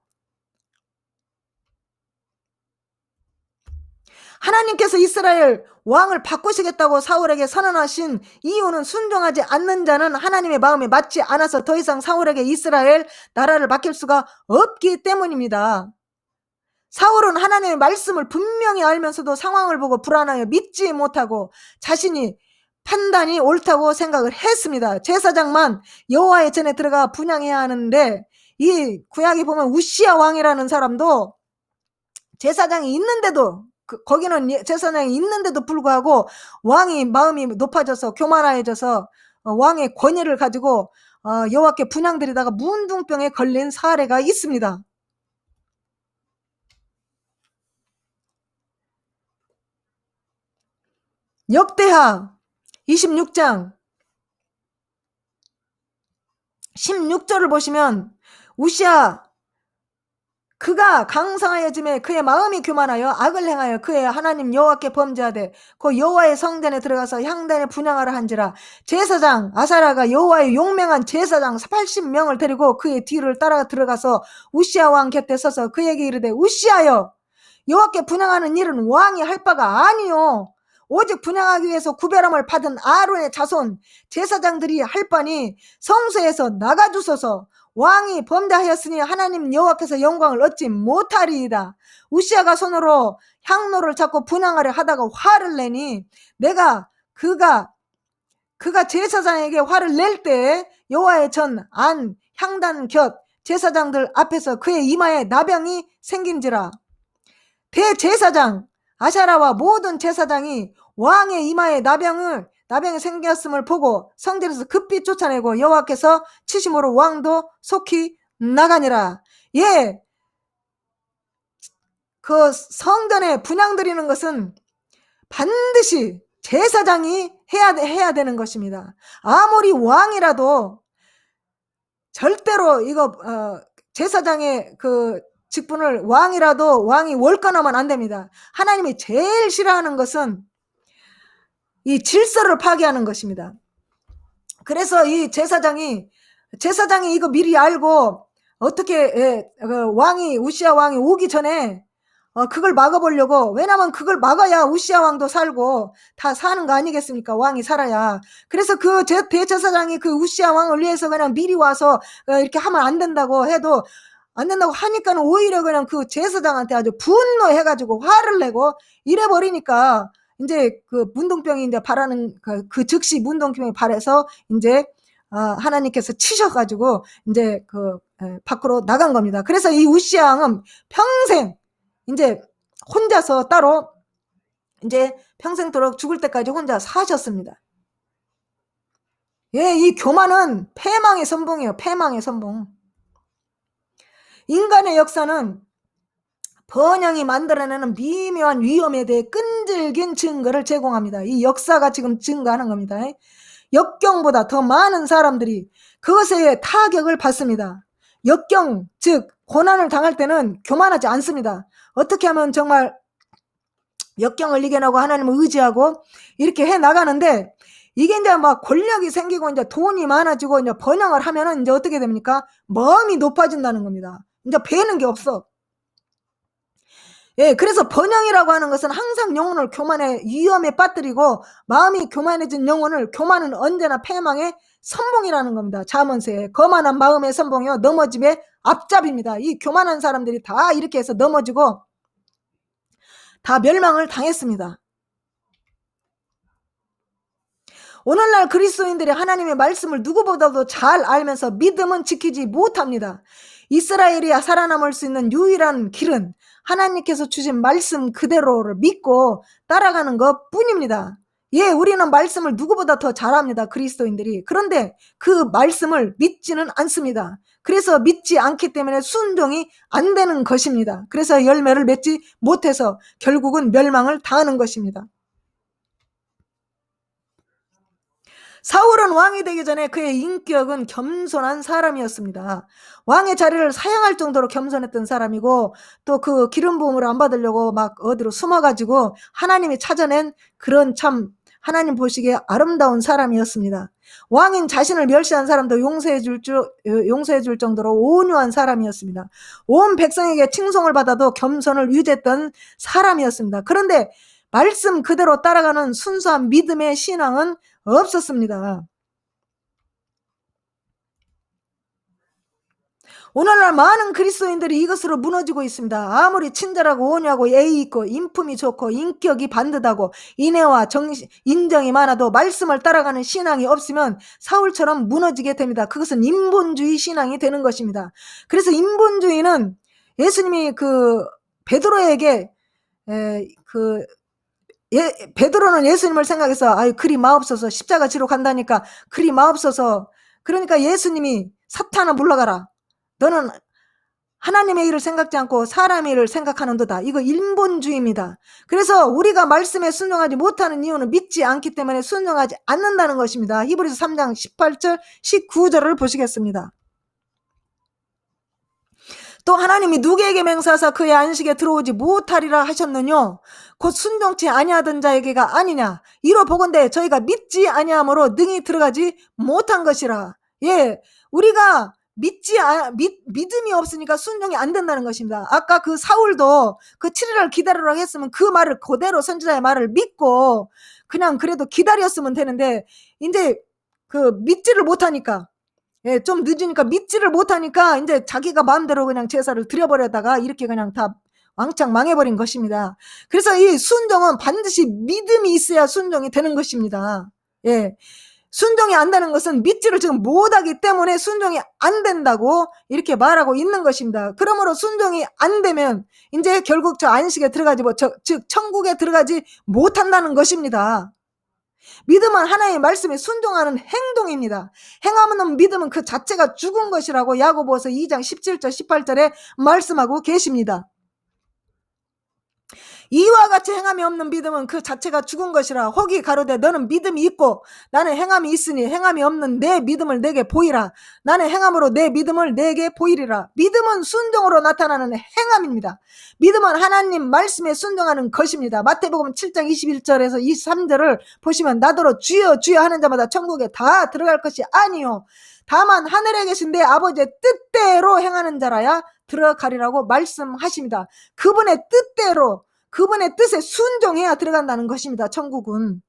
하나님께서 이스라엘 왕을 바꾸시겠다고 사울에게 선언하신 이유는 순종하지 않는 자는 하나님의 마음에 맞지 않아서 더 이상 사울에게 이스라엘 나라를 맡길 수가 없기 때문입니다. 사울은 하나님의 말씀을 분명히 알면서도 상황을 보고 불안하여 믿지 못하고 자신이 판단이 옳다고 생각을 했습니다. 제사장만 여호와의 전에 들어가 분향해야 하는데, 이 구약에 보면 우시야 왕이라는 사람도 제사장이 있는데도, 거기는 제사장이 있는데도 불구하고 왕이 마음이 높아져서 교만해져서 왕의 권위를 가지고 여호와께 분향드리다가 문둥병에 걸린 사례가 있습니다. 역대하 26장 16절을 보시면 우시야 그가 강성하여짐에 그의 마음이 교만하여 악을 행하여 그의 하나님 여호와께 범죄하되 그 여호와의 성전에 들어가서 향단에 분향하라 한지라. 제사장 아사랴가 여호와의 용맹한 제사장 80명을 데리고 그의 뒤를 따라 들어가서 우시야 왕 곁에 서서 그에게 이르되 우시야여, 여호와께 분향하는 일은 왕이 할 바가 아니요 오직 분향하기 위해서 구별함을 받은 아론의 자손 제사장들이 할 바니 성소에서 나가주소서. 왕이 범죄하였으니 하나님 여호와께서 영광을 얻지 못하리이다. 우시야가 손으로 향로를 잡고 분향하려 하다가 화를 내니 내가 그가 제사장에게 화를 낼 때 여호와의 전 안 향단 곁 제사장들 앞에서 그의 이마에 나병이 생긴지라. 대제사장 아사랴와 모든 제사장이 왕의 이마에 나병이 생겼음을 보고 성전에서 급히 쫓아내고 여호와께서 치심으로 왕도 속히 나가니라. 예, 그 성전에 분향드리는 것은 반드시 제사장이 해야 되는 것입니다. 아무리 왕이라도 절대로 이거 제사장의 그 직분을 왕이 월권하면 안 됩니다. 하나님이 제일 싫어하는 것은 이 질서를 파괴하는 것입니다. 그래서 이 제사장이 이거 미리 알고 어떻게 우시야 왕이 오기 전에 그걸 막아보려고, 왜냐면 그걸 막아야 우시야 왕도 살고 다 사는 거 아니겠습니까? 왕이 살아야. 그래서 그 대제사장이 그 우시야 왕을 위해서 그냥 미리 와서 이렇게 하면 안 된다고 해도 안 된다고 하니까는 오히려 그냥 그 제사장한테 아주 분노해가지고 화를 내고 이래버리니까 이제 그 문둥병이 이제 발하는 그 즉시 문둥병이 발해서 이제 하나님께서 치셔가지고 이제 그 밖으로 나간 겁니다. 그래서 이 우시야 왕은 평생 이제 혼자서 따로 이제 평생도록 죽을 때까지 혼자 사셨습니다. 예, 이 교만은 패망의 선봉이에요. 패망의 선봉. 인간의 역사는 번영이 만들어내는 미묘한 위험에 대해 끈질긴 증거를 제공합니다. 이 역사가 지금 증거하는 겁니다. 역경보다 더 많은 사람들이 그것에 타격을 받습니다. 역경, 즉 고난을 당할 때는 교만하지 않습니다. 어떻게 하면 정말 역경을 이겨내고 하나님을 의지하고 이렇게 해 나가는데, 이게 이제 막 권력이 생기고 이제 돈이 많아지고 이제 번영을 하면은 이제 어떻게 됩니까? 마음이 높아진다는 겁니다. 이제 배는 게 없어. 예, 그래서 번영이라고 하는 것은 항상 영혼을 교만의 위험에 빠뜨리고, 마음이 교만해진 영혼을, 교만은 언제나 패망의 선봉이라는 겁니다. 잠언서에 거만한 마음의 선봉이요 넘어짐의 앞잡입니다. 이 교만한 사람들이 다 이렇게 해서 넘어지고 다 멸망을 당했습니다. 오늘날 그리스도인들이 하나님의 말씀을 누구보다도 잘 알면서 믿음은 지키지 못합니다. 이스라엘이 살아남을 수 있는 유일한 길은 하나님께서 주신 말씀 그대로를 믿고 따라가는 것 뿐입니다. 예, 우리는 말씀을 누구보다 더 잘합니다. 그리스도인들이. 그런데 그 말씀을 믿지는 않습니다. 그래서 믿지 않기 때문에 순종이 안 되는 것입니다. 그래서 열매를 맺지 못해서 결국은 멸망을 당하는 것입니다. 사울은 왕이 되기 전에 그의 인격은 겸손한 사람이었습니다. 왕의 자리를 사양할 정도로 겸손했던 사람이고, 또 그 기름 부음을 안 받으려고 막 어디로 숨어가지고 하나님이 찾아낸 그런 참 하나님 보시기에 아름다운 사람이었습니다. 왕인 자신을 멸시한 사람도 용서해 줄 정도로 온유한 사람이었습니다. 온 백성에게 칭송을 받아도 겸손을 유지했던 사람이었습니다. 그런데 말씀 그대로 따라가는 순수한 믿음의 신앙은 없었습니다. 오늘날 많은 그리스도인들이 이것으로 무너지고 있습니다. 아무리 친절하고 온유하고 예의 있고 인품이 좋고 인격이 반듯하고 인애와 인정이 많아도 말씀을 따라가는 신앙이 없으면 사울처럼 무너지게 됩니다. 그것은 인본주의 신앙이 되는 것입니다. 그래서 인본주의는 예수님이 베드로에게 베드로는 예수님을 생각해서 그리 마옵소서, 십자가 지러 간다니까 그리 마옵소서. 그러니까 예수님이 사탄아 물러가라. 너는 하나님의 일을 생각지 않고 사람의 일을 생각하는도다. 이거 인본주의입니다. 그래서 우리가 말씀에 순종하지 못하는 이유는 믿지 않기 때문에 순종하지 않는다는 것입니다. 히브리서 3장 18절 19절을 보시겠습니다. 또 하나님이 누구에게 맹세하사 그의 안식에 들어오지 못하리라 하셨느뇨? 곧 순종치 아니하던 자에게가 아니냐? 이로 보건대 저희가 믿지 아니함으로 능히 들어가지 못한 것이라. 예, 우리가 믿음이 없으니까 순종이 안 된다는 것입니다. 아까 그 사울도 그 7일을 기다리라고 했으면 그 말을 그대로 선지자의 말을 믿고 그냥 그래도 기다렸으면 되는데, 이제 믿지를 못하니까, 예, 좀 늦으니까 믿지를 못하니까 이제 자기가 마음대로 그냥 제사를 드려버려다가 이렇게 그냥 다 왕창 망해버린 것입니다. 그래서 이 순종은 반드시 믿음이 있어야 순종이 되는 것입니다. 예. 순종이 안 되는 것은 믿지를 지금 못하기 때문에 순종이 안 된다고 이렇게 말하고 있는 것입니다. 그러므로 순종이 안 되면 이제 결국 저 안식에 들어가지 즉 천국에 들어가지 못한다는 것입니다. 믿음은 하나님의 말씀에 순종하는 행동입니다. 행하는 믿음은 그 자체가 죽은 것이라고 야고보서 2장 17절 18절에 말씀하고 계십니다. 이와 같이 행함이 없는 믿음은 그 자체가 죽은 것이라. 혹이 가로되 너는 믿음이 있고 나는 행함이 있으니 행함이 없는 내 믿음을 내게 보이라. 나는 행함으로 내 믿음을 내게 보이리라. 믿음은 순종으로 나타나는 행함입니다. 믿음은 하나님 말씀에 순종하는 것입니다. 마태복음 7장 21절에서 23절을 보시면 나더러 주여 주여 하는 자마다 천국에 다 들어갈 것이 아니요 다만 하늘에 계신 내 아버지의 뜻대로 행하는 자라야 들어가리라고 말씀하십니다. 그분의 뜻대로, 그분의 뜻에 순종해야 들어간다는 것입니다. 천국은.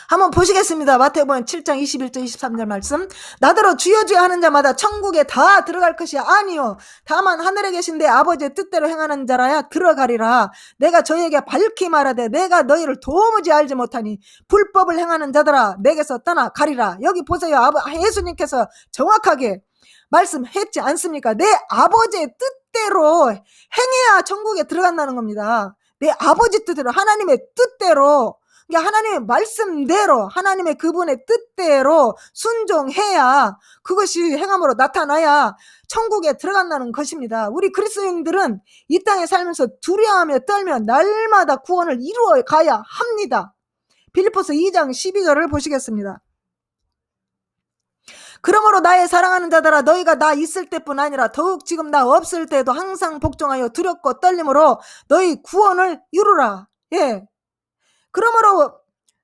한번 보시겠습니다. 마태복음 7장 21절 23절 말씀. 나더러 주여 주여 하는 자마다 천국에 다 들어갈 것이 아니요 다만 하늘에 계신 내 아버지의 뜻대로 행하는 자라야 들어가리라. 내가 저에게 밝히 말하되 내가 너희를 도무지 알지 못하니 불법을 행하는 자들아 내게서 떠나 가리라. 여기 보세요. 예수님께서 정확하게 말씀했지 않습니까? 내 아버지의 뜻대로 행해야 천국에 들어간다는 겁니다. 내 아버지 뜻대로, 하나님의 뜻대로, 그러니까 하나님의 말씀대로, 하나님의 그분의 뜻대로 순종해야, 그것이 행함으로 나타나야 천국에 들어간다는 것입니다. 우리 그리스도인들은 이 땅에 살면서 두려워하며 떨며 날마다 구원을 이루어 가야 합니다. 빌립보서 2장 12절을 보시겠습니다. 그러므로 나의 사랑하는 자들아 너희가 나 있을 때뿐 아니라 더욱 지금 나 없을 때도 항상 복종하여 두렵고 떨림으로 너희 구원을 이루라. 예. 그러므로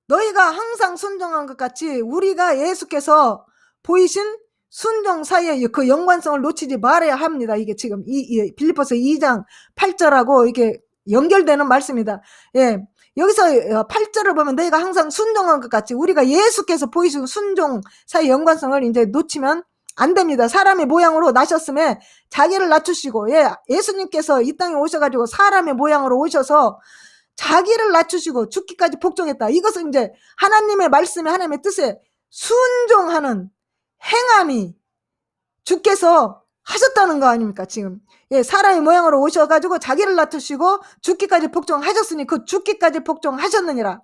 너희가 항상 순종한 것 같이 우리가 예수께서 보이신 순종 사이에 그 연관성을 놓치지 말아야 합니다. 이게 지금 이 빌립보서 2장 8절하고 이게 연결되는 말씀입니다. 예. 여기서 8절을 보면 너희가 항상 순종한 것 같이 우리가 예수께서 보이신 순종 사이 연관성을 이제 놓치면 안 됩니다. 사람의 모양으로 나셨음에 자기를 낮추시고, 예수님께서 이 땅에 오셔가지고 사람의 모양으로 오셔서 자기를 낮추시고 죽기까지 복종했다. 이것은 이제 하나님의 말씀에 하나님의 뜻에 순종하는 행함이 주께서 하셨다는 거 아닙니까 지금. 예, 사람의 모양으로 오셔가지고 자기를 낮추시고 죽기까지 복종하셨으니 그 죽기까지 복종하셨느니라.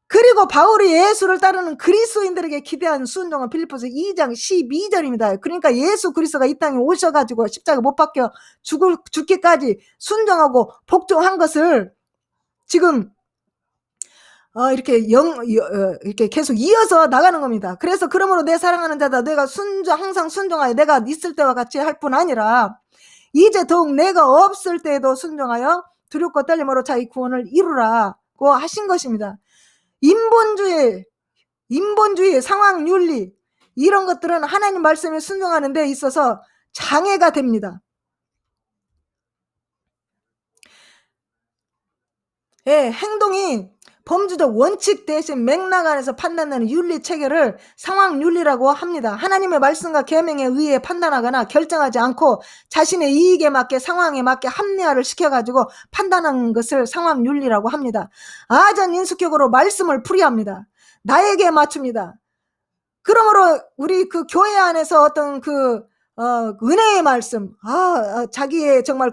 그리고 바울이 예수를 따르는 그리스도인들에게 기대한 순종은 빌립보서 2장 12절입니다. 그러니까 예수 그리스도가 이 땅에 오셔가지고 십자가 못 박혀 죽기까지 순종하고 복종한 것을 지금 이렇게 계속 이어서 나가는 겁니다. 그래서 그러므로 내 사랑하는 자다, 내가 항상 순종하여 내가 있을 때와 같이 할 뿐 아니라 이제 더욱 내가 없을 때에도 순종하여 두렵고 떨림으로 자기 구원을 이루라고 하신 것입니다. 인본주의, 상황윤리 이런 것들은 하나님 말씀에 순종하는 데 있어서 장애가 됩니다. 예, 행동이 범주적 원칙 대신 맥락 안에서 판단하는 윤리 체계를 상황윤리라고 합니다. 하나님의 말씀과 계명에 의해 판단하거나 결정하지 않고 자신의 이익에 맞게 상황에 맞게 합리화를 시켜가지고 판단하는 것을 상황윤리라고 합니다. 아전인수격으로 말씀을 풀이합니다. 나에게 맞춥니다. 그러므로 우리 그 교회 안에서 어떤 은혜의 말씀, 자기의 정말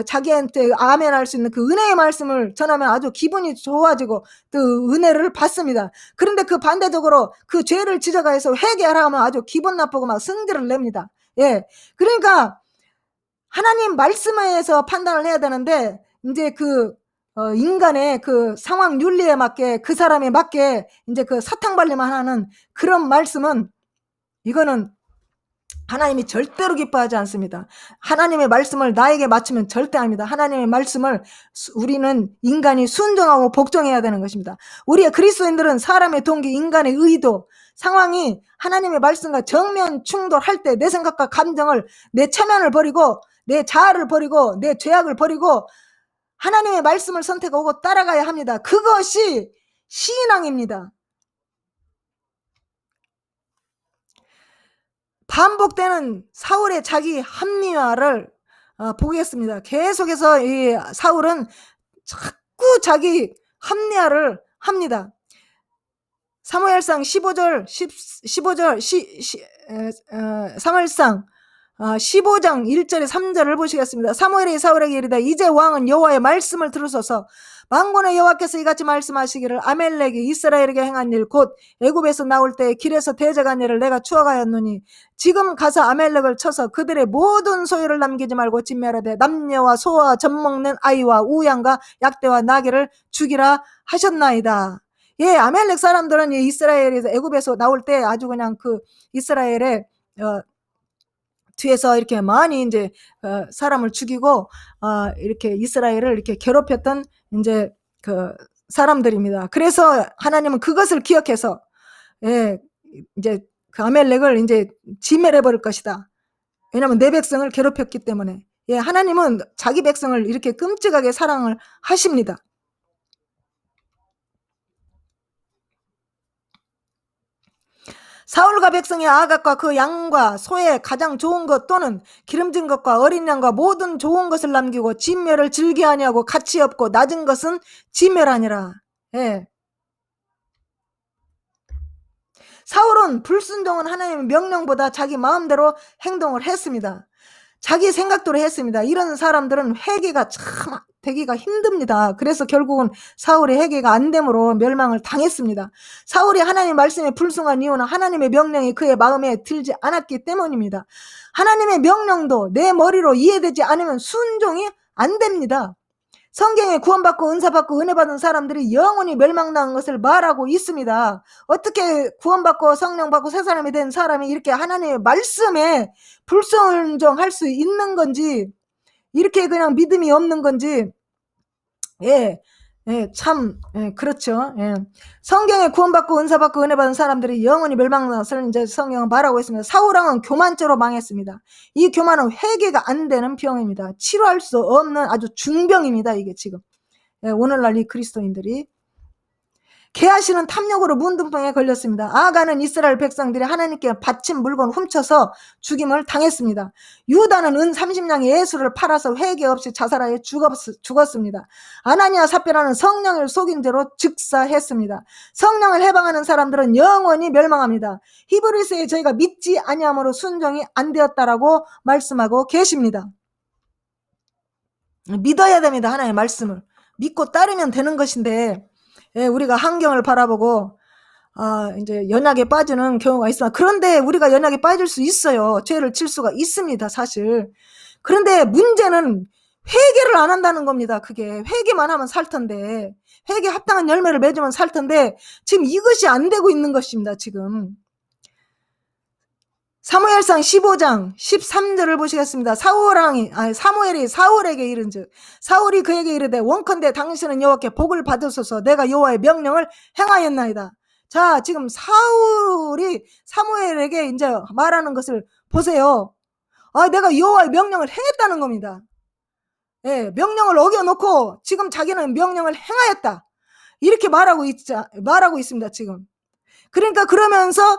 자기한테 아멘할 수 있는 그 은혜의 말씀을 전하면 아주 기분이 좋아지고 또 은혜를 받습니다. 그런데 그 반대적으로 그 죄를 지적해서 회개하라 하면 아주 기분 나쁘고 막 승질을 냅니다. 예. 그러니까 하나님 말씀에서 판단을 해야 되는데 이제 인간의 그 상황 윤리에 맞게 그 사람에 맞게 이제 그 사탕발리만 하는 그런 말씀은 이거는 하나님이 절대로 기뻐하지 않습니다. 하나님의 말씀을 나에게 맞추면 절대 아닙니다. 하나님의 말씀을 우리는 인간이 순종하고 복종해야 되는 것입니다. 우리의 그리스도인들은 사람의 동기, 인간의 의도, 상황이 하나님의 말씀과 정면 충돌할 때 내 생각과 감정을, 내 체면을 버리고 내 자아를 버리고 내 죄악을 버리고 하나님의 말씀을 선택하고 따라가야 합니다. 그것이 신앙입니다. 반복되는 사울의 자기 합리화를 보겠습니다. 계속해서 이 사울은 자꾸 자기 합리화를 합니다. 사무엘상 15장 1절에 3절을 보시겠습니다. 사무엘이 사울에게 이르되 이제 왕은 여호와의 말씀을 들으소서. 만군의 여호와께서 이같이 말씀하시기를 아멜렉이 이스라엘에게 행한 일 곧 애굽에서 나올 때 길에서 대적한 일을 내가 추억하였노니 지금 가서 아멜렉을 쳐서 그들의 모든 소유를 남기지 말고 진멸하되 남녀와 소와 젖먹는 아이와 우양과 약대와 나귀를 죽이라 하셨나이다. 예, 아멜렉 사람들은 이스라엘에서 애굽에서 나올 때 아주 그냥 그 이스라엘의 뒤에서 이렇게 많이 이제 사람을 죽이고 이렇게 이스라엘을 이렇게 괴롭혔던 이제 그 사람들입니다. 그래서 하나님은 그것을 기억해서 이제 그 아멜렉을 이제 진멸해 버릴 것이다. 왜냐하면 내 백성을 괴롭혔기 때문에. 하나님은 자기 백성을 이렇게 끔찍하게 사랑을 하십니다. 사울과 백성의 아각과 그 양과 소의 가장 좋은 것 또는 기름진 것과 어린 양과 모든 좋은 것을 남기고 진멸을 즐기하냐고 가치 없고 낮은 것은 진멸하니라. 사울은 불순종은 하나님의 명령보다 자기 마음대로 행동을 했습니다. 자기 생각대로 했습니다. 이런 사람들은 회개가 참 되기가 힘듭니다. 그래서 결국은 사울의 회개가 안 됨으로 멸망을 당했습니다. 사울이 하나님 말씀에 불순한 이유는 하나님의 명령이 그의 마음에 들지 않았기 때문입니다. 하나님의 명령도 내 머리로 이해되지 않으면 순종이 안 됩니다. 성경에 구원받고 은사받고 은혜받은 사람들이 영원히 멸망당한 것을 말하고 있습니다. 어떻게 구원받고 성령받고 새 사람이 된 사람이 이렇게 하나님의 말씀에 불순종할 수 있는 건지, 이렇게 그냥 믿음이 없는 건지, 그렇죠. 성경에 구원받고 은사받고 은혜받은 사람들이 영원히 멸망당한 것을 이제 성경은 말하고 있습니다. 사울왕은 교만죄로 망했습니다. 이 교만은 회개가 안 되는 병입니다. 치료할 수 없는 아주 중병입니다. 이게 지금 오늘날 이 그리스도인들이 개하시는 탐욕으로 문둥병에 걸렸습니다. 아가는 이스라엘 백성들이 하나님께 바친 물건 훔쳐서 죽임을 당했습니다. 유다는 은 30냥의 예수를 팔아서 회개 없이 자살하여 죽었습니다. 아나니아 삽비라는 성령을 속인 죄로 즉사했습니다. 성령을 해방하는 사람들은 영원히 멸망합니다. 히브리서에 저희가 믿지 아니함으로 순종이 안 되었다라고 말씀하고 계십니다. 믿어야 됩니다. 하나님의 말씀을 믿고 따르면 되는 것인데, 예, 우리가 환경을 바라보고 이제 연약에 빠지는 경우가 있어. 그런데 우리가 연약에 빠질 수 있어요. 죄를 질 수가 있습니다, 사실. 그런데 문제는 회개를 안 한다는 겁니다. 그게 회개만 하면 살 텐데, 회개 합당한 열매를 맺으면 살 텐데 지금 이것이 안 되고 있는 것입니다. 지금 사무엘상 15장 13절을 보시겠습니다. 사무엘이 사울에게 이른즉 사울이 그에게 이르되 원컨대 당신은 여호와께 복을 받으소서. 내가 여호와의 명령을 행하였나이다. 자, 지금 사울이 사무엘에게 이제 말하는 것을 보세요. 내가 여호와의 명령을 행했다는 겁니다. 예, 명령을 어겨놓고 지금 자기는 명령을 행하였다. 이렇게 말하고 있습니다. 지금. 그러니까 그러면서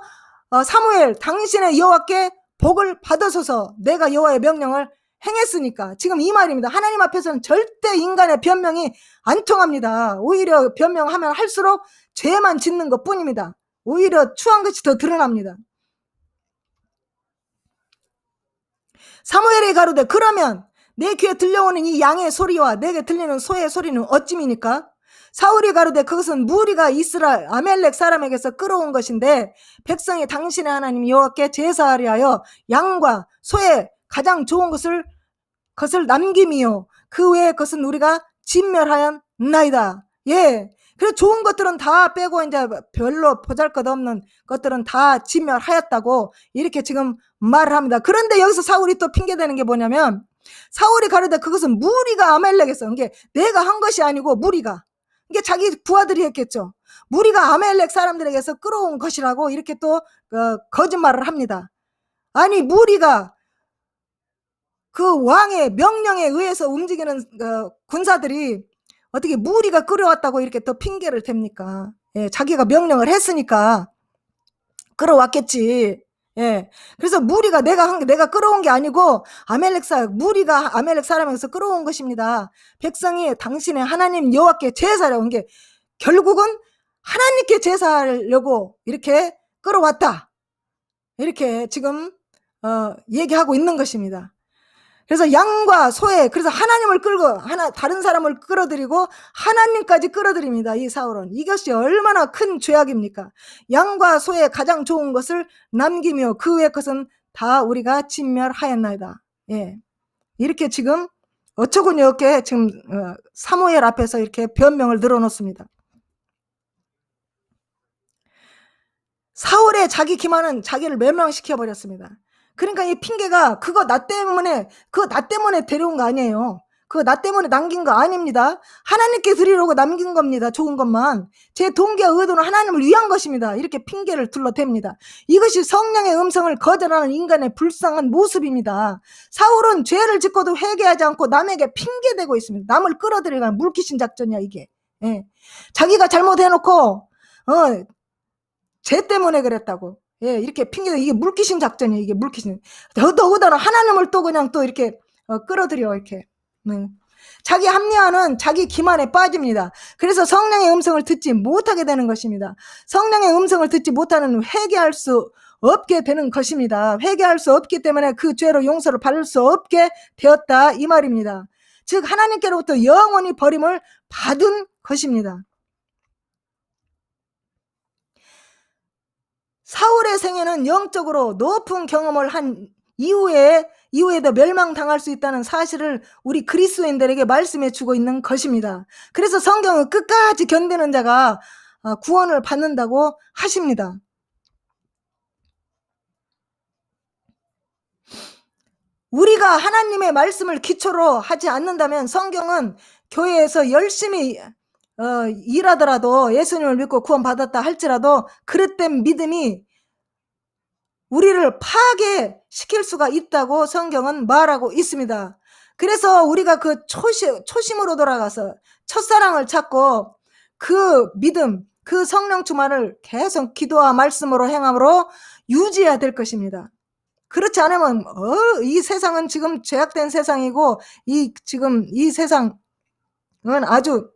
사무엘 당신의 여호와께 복을 받으소서. 내가 여호와의 명령을 행했으니까. 지금 이 말입니다. 하나님 앞에서는 절대 인간의 변명이 안 통합니다. 오히려 변명하면 할수록 죄만 짓는 것뿐입니다. 오히려 추한 것이 더 드러납니다. 사무엘이 가로되 그러면 내 귀에 들려오는 이 양의 소리와 내게 들리는 소의 소리는 어찌미니까? 사울이 가로되 그것은 무리가 이스라엘 아멜렉 사람에게서 끌어온 것인데 백성이 당신의 하나님 여호와께 제사하려 하여 양과 소의 가장 좋은 것을 남김이요 그 외의 것은 우리가 진멸하였나이다. 예, 그래서 좋은 것들은 다 빼고 이제 별로 보잘것없는 것들은 다 진멸하였다고 이렇게 지금 말을 합니다. 그런데 여기서 사울이 또 핑계대는 게 뭐냐면 사울이 가로되 그것은 무리가 아멜렉에서, 이게 내가 한 것이 아니고 무리가, 이게 자기 부하들이 했겠죠. 무리가 아멜렉 사람들에게서 끌어온 것이라고 이렇게 또 거짓말을 합니다. 아니 무리가 그 왕의 명령에 의해서 움직이는 군사들이 어떻게 무리가 끌어왔다고 이렇게 또 핑계를 댑니까? 예, 자기가 명령을 했으니까 끌어왔겠지. 예, 그래서 무리가 내가 끌어온 게 아니고 무리가 아멜렉 사람에게서 끌어온 것입니다. 백성이 당신의 하나님 여호와께 제사하려고 한 게 결국은 하나님께 제사하려고 이렇게 끌어왔다. 이렇게 지금 얘기하고 있는 것입니다. 그래서 양과 소에, 그래서 하나님을 끌고 다른 사람을 끌어들이고 하나님까지 끌어들입니다. 이 사울은. 이것이 얼마나 큰 죄악입니까? 양과 소의 가장 좋은 것을 남기며 그 외의 것은 다 우리가 진멸하였나이다. 예, 이렇게 지금 어처구니 없게 지금 사무엘 앞에서 이렇게 변명을 늘어놓습니다. 사울의 자기 기만은 자기를 멸망시켜버렸습니다. 그러니까 이 핑계가 나 때문에 데려온 거 아니에요. 나 때문에 남긴 거 아닙니다. 하나님께 드리려고 남긴 겁니다. 좋은 것만. 제 동기와 의도는 하나님을 위한 것입니다. 이렇게 핑계를 둘러댑니다. 이것이 성령의 음성을 거절하는 인간의 불쌍한 모습입니다. 사울은 죄를 짓고도 회개하지 않고 남에게 핑계대고 있습니다. 남을 끌어들이는 물귀신 작전이야 이게. 예. 자기가 잘못해놓고 죄 때문에 그랬다고. 예, 이렇게 핑계대. 이게 물귀신 작전이에요. 이게 물귀신. 더구나 하나님을 또 그냥 또 이렇게 끌어들여 이렇게. 자기 합리화는 자기 기만에 빠집니다. 그래서 성령의 음성을 듣지 못하게 되는 것입니다. 성령의 음성을 듣지 못하는 회개할 수 없게 되는 것입니다. 회개할 수 없기 때문에 그 죄로 용서를 받을 수 없게 되었다 이 말입니다. 즉 하나님께로부터 영원히 버림을 받은 것입니다. 사울의 생애는 영적으로 높은 경험을 한 이후에도 멸망당할 수 있다는 사실을 우리 그리스도인들에게 말씀해 주고 있는 것입니다. 그래서 성경은 끝까지 견디는 자가 구원을 받는다고 하십니다. 우리가 하나님의 말씀을 기초로 하지 않는다면 성경은 교회에서 열심히 일하더라도 예수님을 믿고 구원받았다 할지라도 그릇된 믿음이 우리를 파괴시킬 수가 있다고 성경은 말하고 있습니다. 그래서 우리가 그 초심으로 돌아가서 첫사랑을 찾고 그 믿음, 그 성령 충만을 계속 기도와 말씀으로 행함으로 유지해야 될 것입니다. 그렇지 않으면 이 세상은 지금 죄악된 세상이고 지금 이 세상은 아주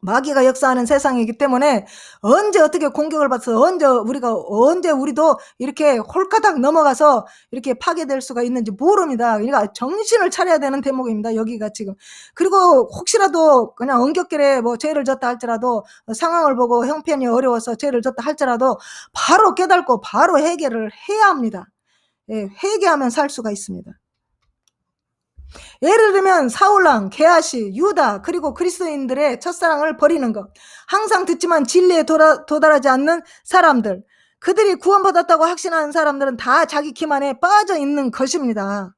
마귀가 역사하는 세상이기 때문에 언제 어떻게 공격을 받아서 언제 우리도 이렇게 홀가닥 넘어가서 이렇게 파괴될 수가 있는지 모릅니다. 그러니까 정신을 차려야 되는 대목입니다. 여기가 지금. 그리고 혹시라도 그냥 엉겹결에 뭐 죄를 졌다 할지라도 상황을 보고 형편이 어려워서 죄를 졌다 할지라도 바로 깨닫고 바로 해결을 해야 합니다. 예, 회개하면 살 수가 있습니다. 예를 들면 사울왕, 게하시, 유다 그리고 그리스도인들의 첫사랑을 버리는 것, 항상 듣지만 진리에 도달하지 않는 사람들, 그들이 구원받았다고 확신하는 사람들은 다 자기 기만에 빠져 있는 것입니다.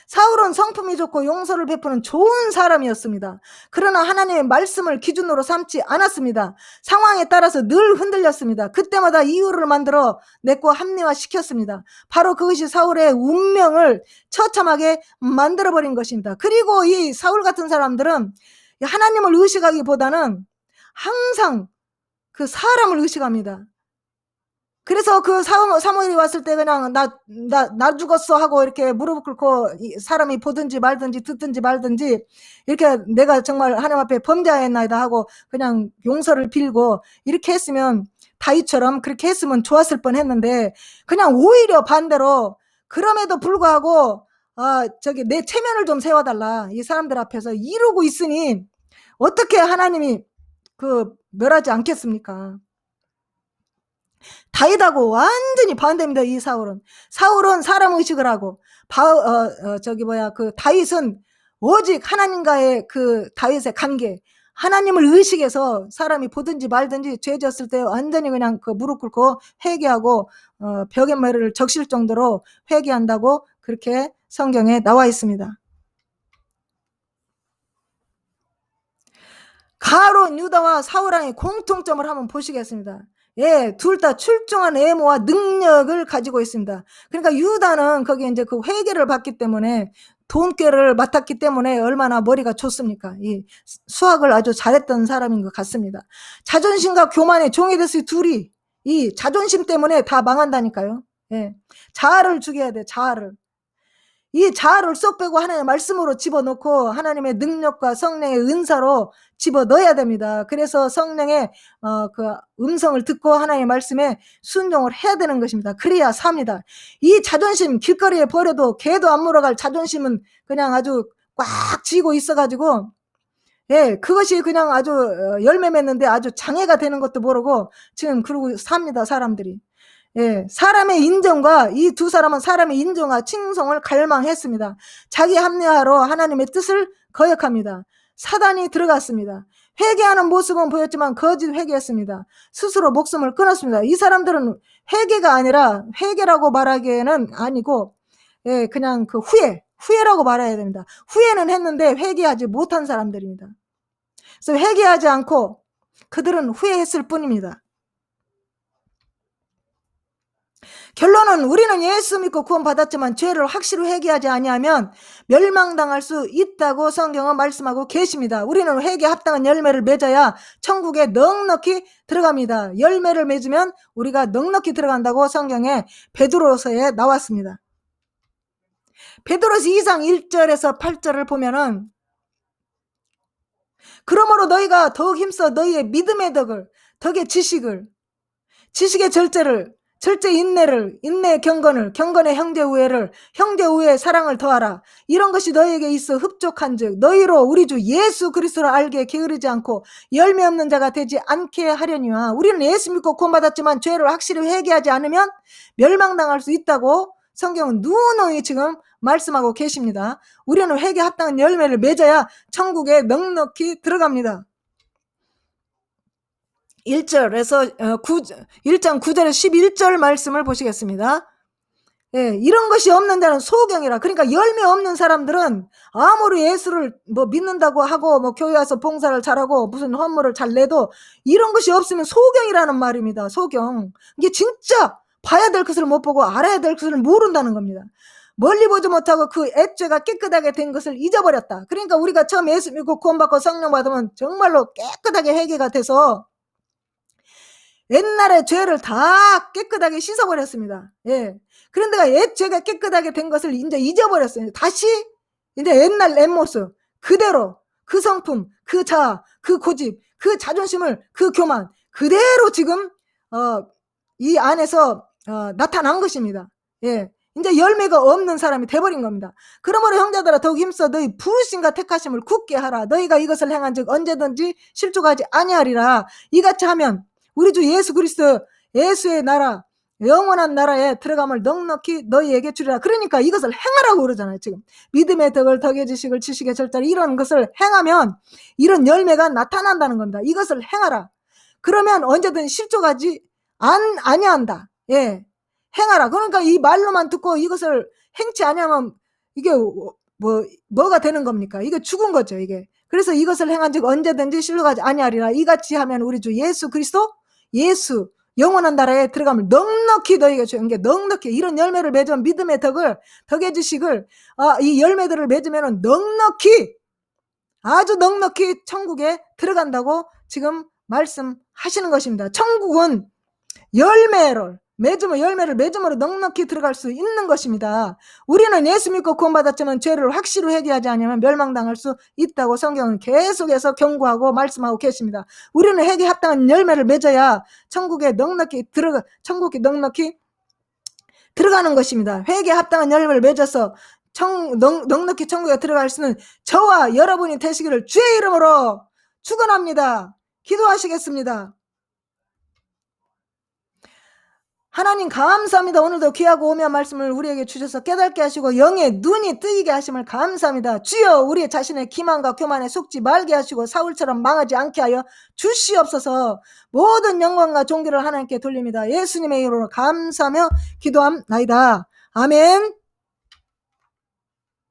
사울은 성품이 좋고 용서를 베푸는 좋은 사람이었습니다. 그러나 하나님의 말씀을 기준으로 삼지 않았습니다. 상황에 따라서 늘 흔들렸습니다. 그때마다 이유를 만들어 내거 합리화시켰습니다. 바로 그것이 사울의 운명을 처참하게 만들어버린 것입니다. 그리고 이 사울 같은 사람들은 하나님을 의식하기보다는 항상 그 사람을 의식합니다. 그래서 그 사무엘이 왔을 때 그냥 나 죽었어 하고 이렇게 무릎 꿇고 사람이 보든지 말든지 듣든지 말든지 이렇게 내가 정말 하나님 앞에 범죄하였나이다 하고 그냥 용서를 빌고 이렇게 했으면 다윗처럼 그렇게 했으면 좋았을 뻔했는데 그냥 오히려 반대로 그럼에도 불구하고 내 체면을 좀 세워달라 이 사람들 앞에서 이러고 있으니 어떻게 하나님이 멸하지 않겠습니까? 다윗하고 완전히 반대입니다. 이 사울은 사람 의식을 하고 다윗은 오직 하나님과의 그 다윗의 관계, 하나님을 의식해서 사람이 보든지 말든지 죄 졌을 때 완전히 그냥 무릎 꿇고 회개하고 벽에 머리를 적실 정도로 회개한다고 그렇게 성경에 나와 있습니다. 가론 유다와 사울왕의 공통점을 한번 보시겠습니다. 예, 둘 다 출중한 외모와 능력을 가지고 있습니다. 그러니까 유다는 거기 이제 그 회개를 받기 때문에 돈꾀를 맡았기 때문에 얼마나 머리가 좋습니까? 이 수학을 아주 잘했던 사람인 것 같습니다. 자존심과 교만의 종이 됐을 둘이 이 자존심 때문에 다 망한다니까요. 예, 자아를 죽여야 돼, 자아를. 이 자아를 쏙 빼고 하나님의 말씀으로 집어넣고 하나님의 능력과 성령의 은사로 집어넣어야 됩니다. 그래서 성령의 그 음성을 듣고 하나님의 말씀에 순종을 해야 되는 것입니다. 그래야 삽니다. 이 자존심 길거리에 버려도 개도 안 물어갈 자존심은 그냥 아주 꽉 쥐고 있어가지고 예, 그것이 그냥 아주 열매 맺는데 아주 장애가 되는 것도 모르고 지금 그러고 삽니다. 사람들이. 예, 사람의 인정과 이 두 사람은 사람의 인정과 칭송을 갈망했습니다. 자기 합리화로 하나님의 뜻을 거역합니다. 사단이 들어갔습니다. 회개하는 모습은 보였지만 거짓 회개했습니다. 스스로 목숨을 끊었습니다. 이 사람들은 회개가 아니라 회개라고 말하기에는 아니고 예, 그냥 그 후회라고 말해야 됩니다. 후회는 했는데 회개하지 못한 사람들입니다. 그래서 회개하지 않고 그들은 후회했을 뿐입니다. 결론은 우리는 예수 믿고 구원받았지만 죄를 확실히 회개하지 아니하면 멸망당할 수 있다고 성경은 말씀하고 계십니다. 우리는 회개에 합당한 열매를 맺어야 천국에 넉넉히 들어갑니다. 열매를 맺으면 우리가 넉넉히 들어간다고 성경에 베드로서에 나왔습니다. 베드로서 2장 1절에서 8절을 보면은 그러므로 너희가 더욱 힘써 너희의 믿음의 덕의 지식의 절제 인내를, 인내의 경건을, 경건의 형제 우애를, 형제 우애의 사랑을 더하라. 이런 것이 너희에게 있어 흡족한즉 너희로 우리 주 예수 그리스도를 알게 게으르지 않고 열매 없는 자가 되지 않게 하려니와. 우리는 예수 믿고 구원받았지만 죄를 확실히 회개하지 않으면 멸망당할 수 있다고 성경은 누누이 지금 말씀하고 계십니다. 우리는 회개 합당한 열매를 맺어야 천국에 넉넉히 들어갑니다. 1절에서 1장 9절에서 11절 말씀을 보시겠습니다. 예, 이런 것이 없는 자는 소경이라. 그러니까 열매 없는 사람들은 아무리 예수를 믿는다고 하고 교회 와서 봉사를 잘하고 무슨 헌물을 잘 내도 이런 것이 없으면 소경이라는 말입니다. 소경. 이게 진짜 봐야 될 것을 못 보고 알아야 될 것을 모른다는 겁니다. 멀리 보지 못하고 그 옛죄가 깨끗하게 된 것을 잊어버렸다. 그러니까 우리가 처음 예수 믿고 구원받고 성령 받으면 정말로 깨끗하게 회개가 돼서 옛날의 죄를 다 깨끗하게 씻어버렸습니다. 예. 그런데 옛죄가 깨끗하게 된 것을 이제 잊어버렸어요. 다시 이제 옛날 옛모습 그대로 그 성품, 그 자아, 그 고집, 그 자존심을, 그 교만 그대로 지금 이 안에서 나타난 것입니다. 예. 이제 열매가 없는 사람이 돼버린 겁니다. 그러므로 형제들아 더욱 힘써 너희 부르심과 택하심을 굳게 하라. 너희가 이것을 행한즉 언제든지 실족하지 아니하리라. 이같이 하면 우리 주 예수 그리스도 예수의 나라 영원한 나라에 들어감을 넉넉히 너희에게 주리라. 그러니까 이것을 행하라고 그러잖아요. 지금 믿음의 덕을 덕의 지식을 지식의 절자를 이런 것을 행하면 이런 열매가 나타난다는 겁니다. 이것을 행하라. 그러면 언제든 실족하지 아니한다. 예, 행하라. 그러니까 이 말로만 듣고 이것을 행치 아니하면 이게 뭐가 되는 겁니까? 이게 죽은 거죠. 이게. 그래서 이것을 행한즉 언제든지 실족하지 아니하리라. 이같이 하면 우리 주 예수 그리스도 예수 영원한 나라에 들어가면 넉넉히 너희가 주는 게 넉넉히 이런 열매를 맺으면 믿음의 덕의 지식을 이 열매들을 맺으면 넉넉히 아주 넉넉히 천국에 들어간다고 지금 말씀하시는 것입니다. 천국은 열매를 맺음으로 넉넉히 들어갈 수 있는 것입니다. 우리는 예수 믿고 구원받았지만 죄를 확실히 회개하지 않으면 멸망당할 수 있다고 성경은 계속해서 경고하고 말씀하고 계십니다. 우리는 회개 합당한 열매를 맺어야 천국에 넉넉히 들어가는 것입니다. 회개 합당한 열매를 맺어서 넉넉히 천국에 들어갈 수는 저와 여러분이 되시기를 주의 이름으로 축원합니다. 기도하시겠습니다. 하나님 감사합니다. 오늘도 귀하고 오묘한 말씀을 우리에게 주셔서 깨닫게 하시고 영의 눈이 뜨이게 하심을 감사합니다. 주여 우리 자신의 기만과 교만에 속지 말게 하시고 사울처럼 망하지 않게 하여 주시옵소서. 모든 영광과 존귀를 하나님께 돌립니다. 예수님의 이름으로 감사하며 기도함나이다. 아멘.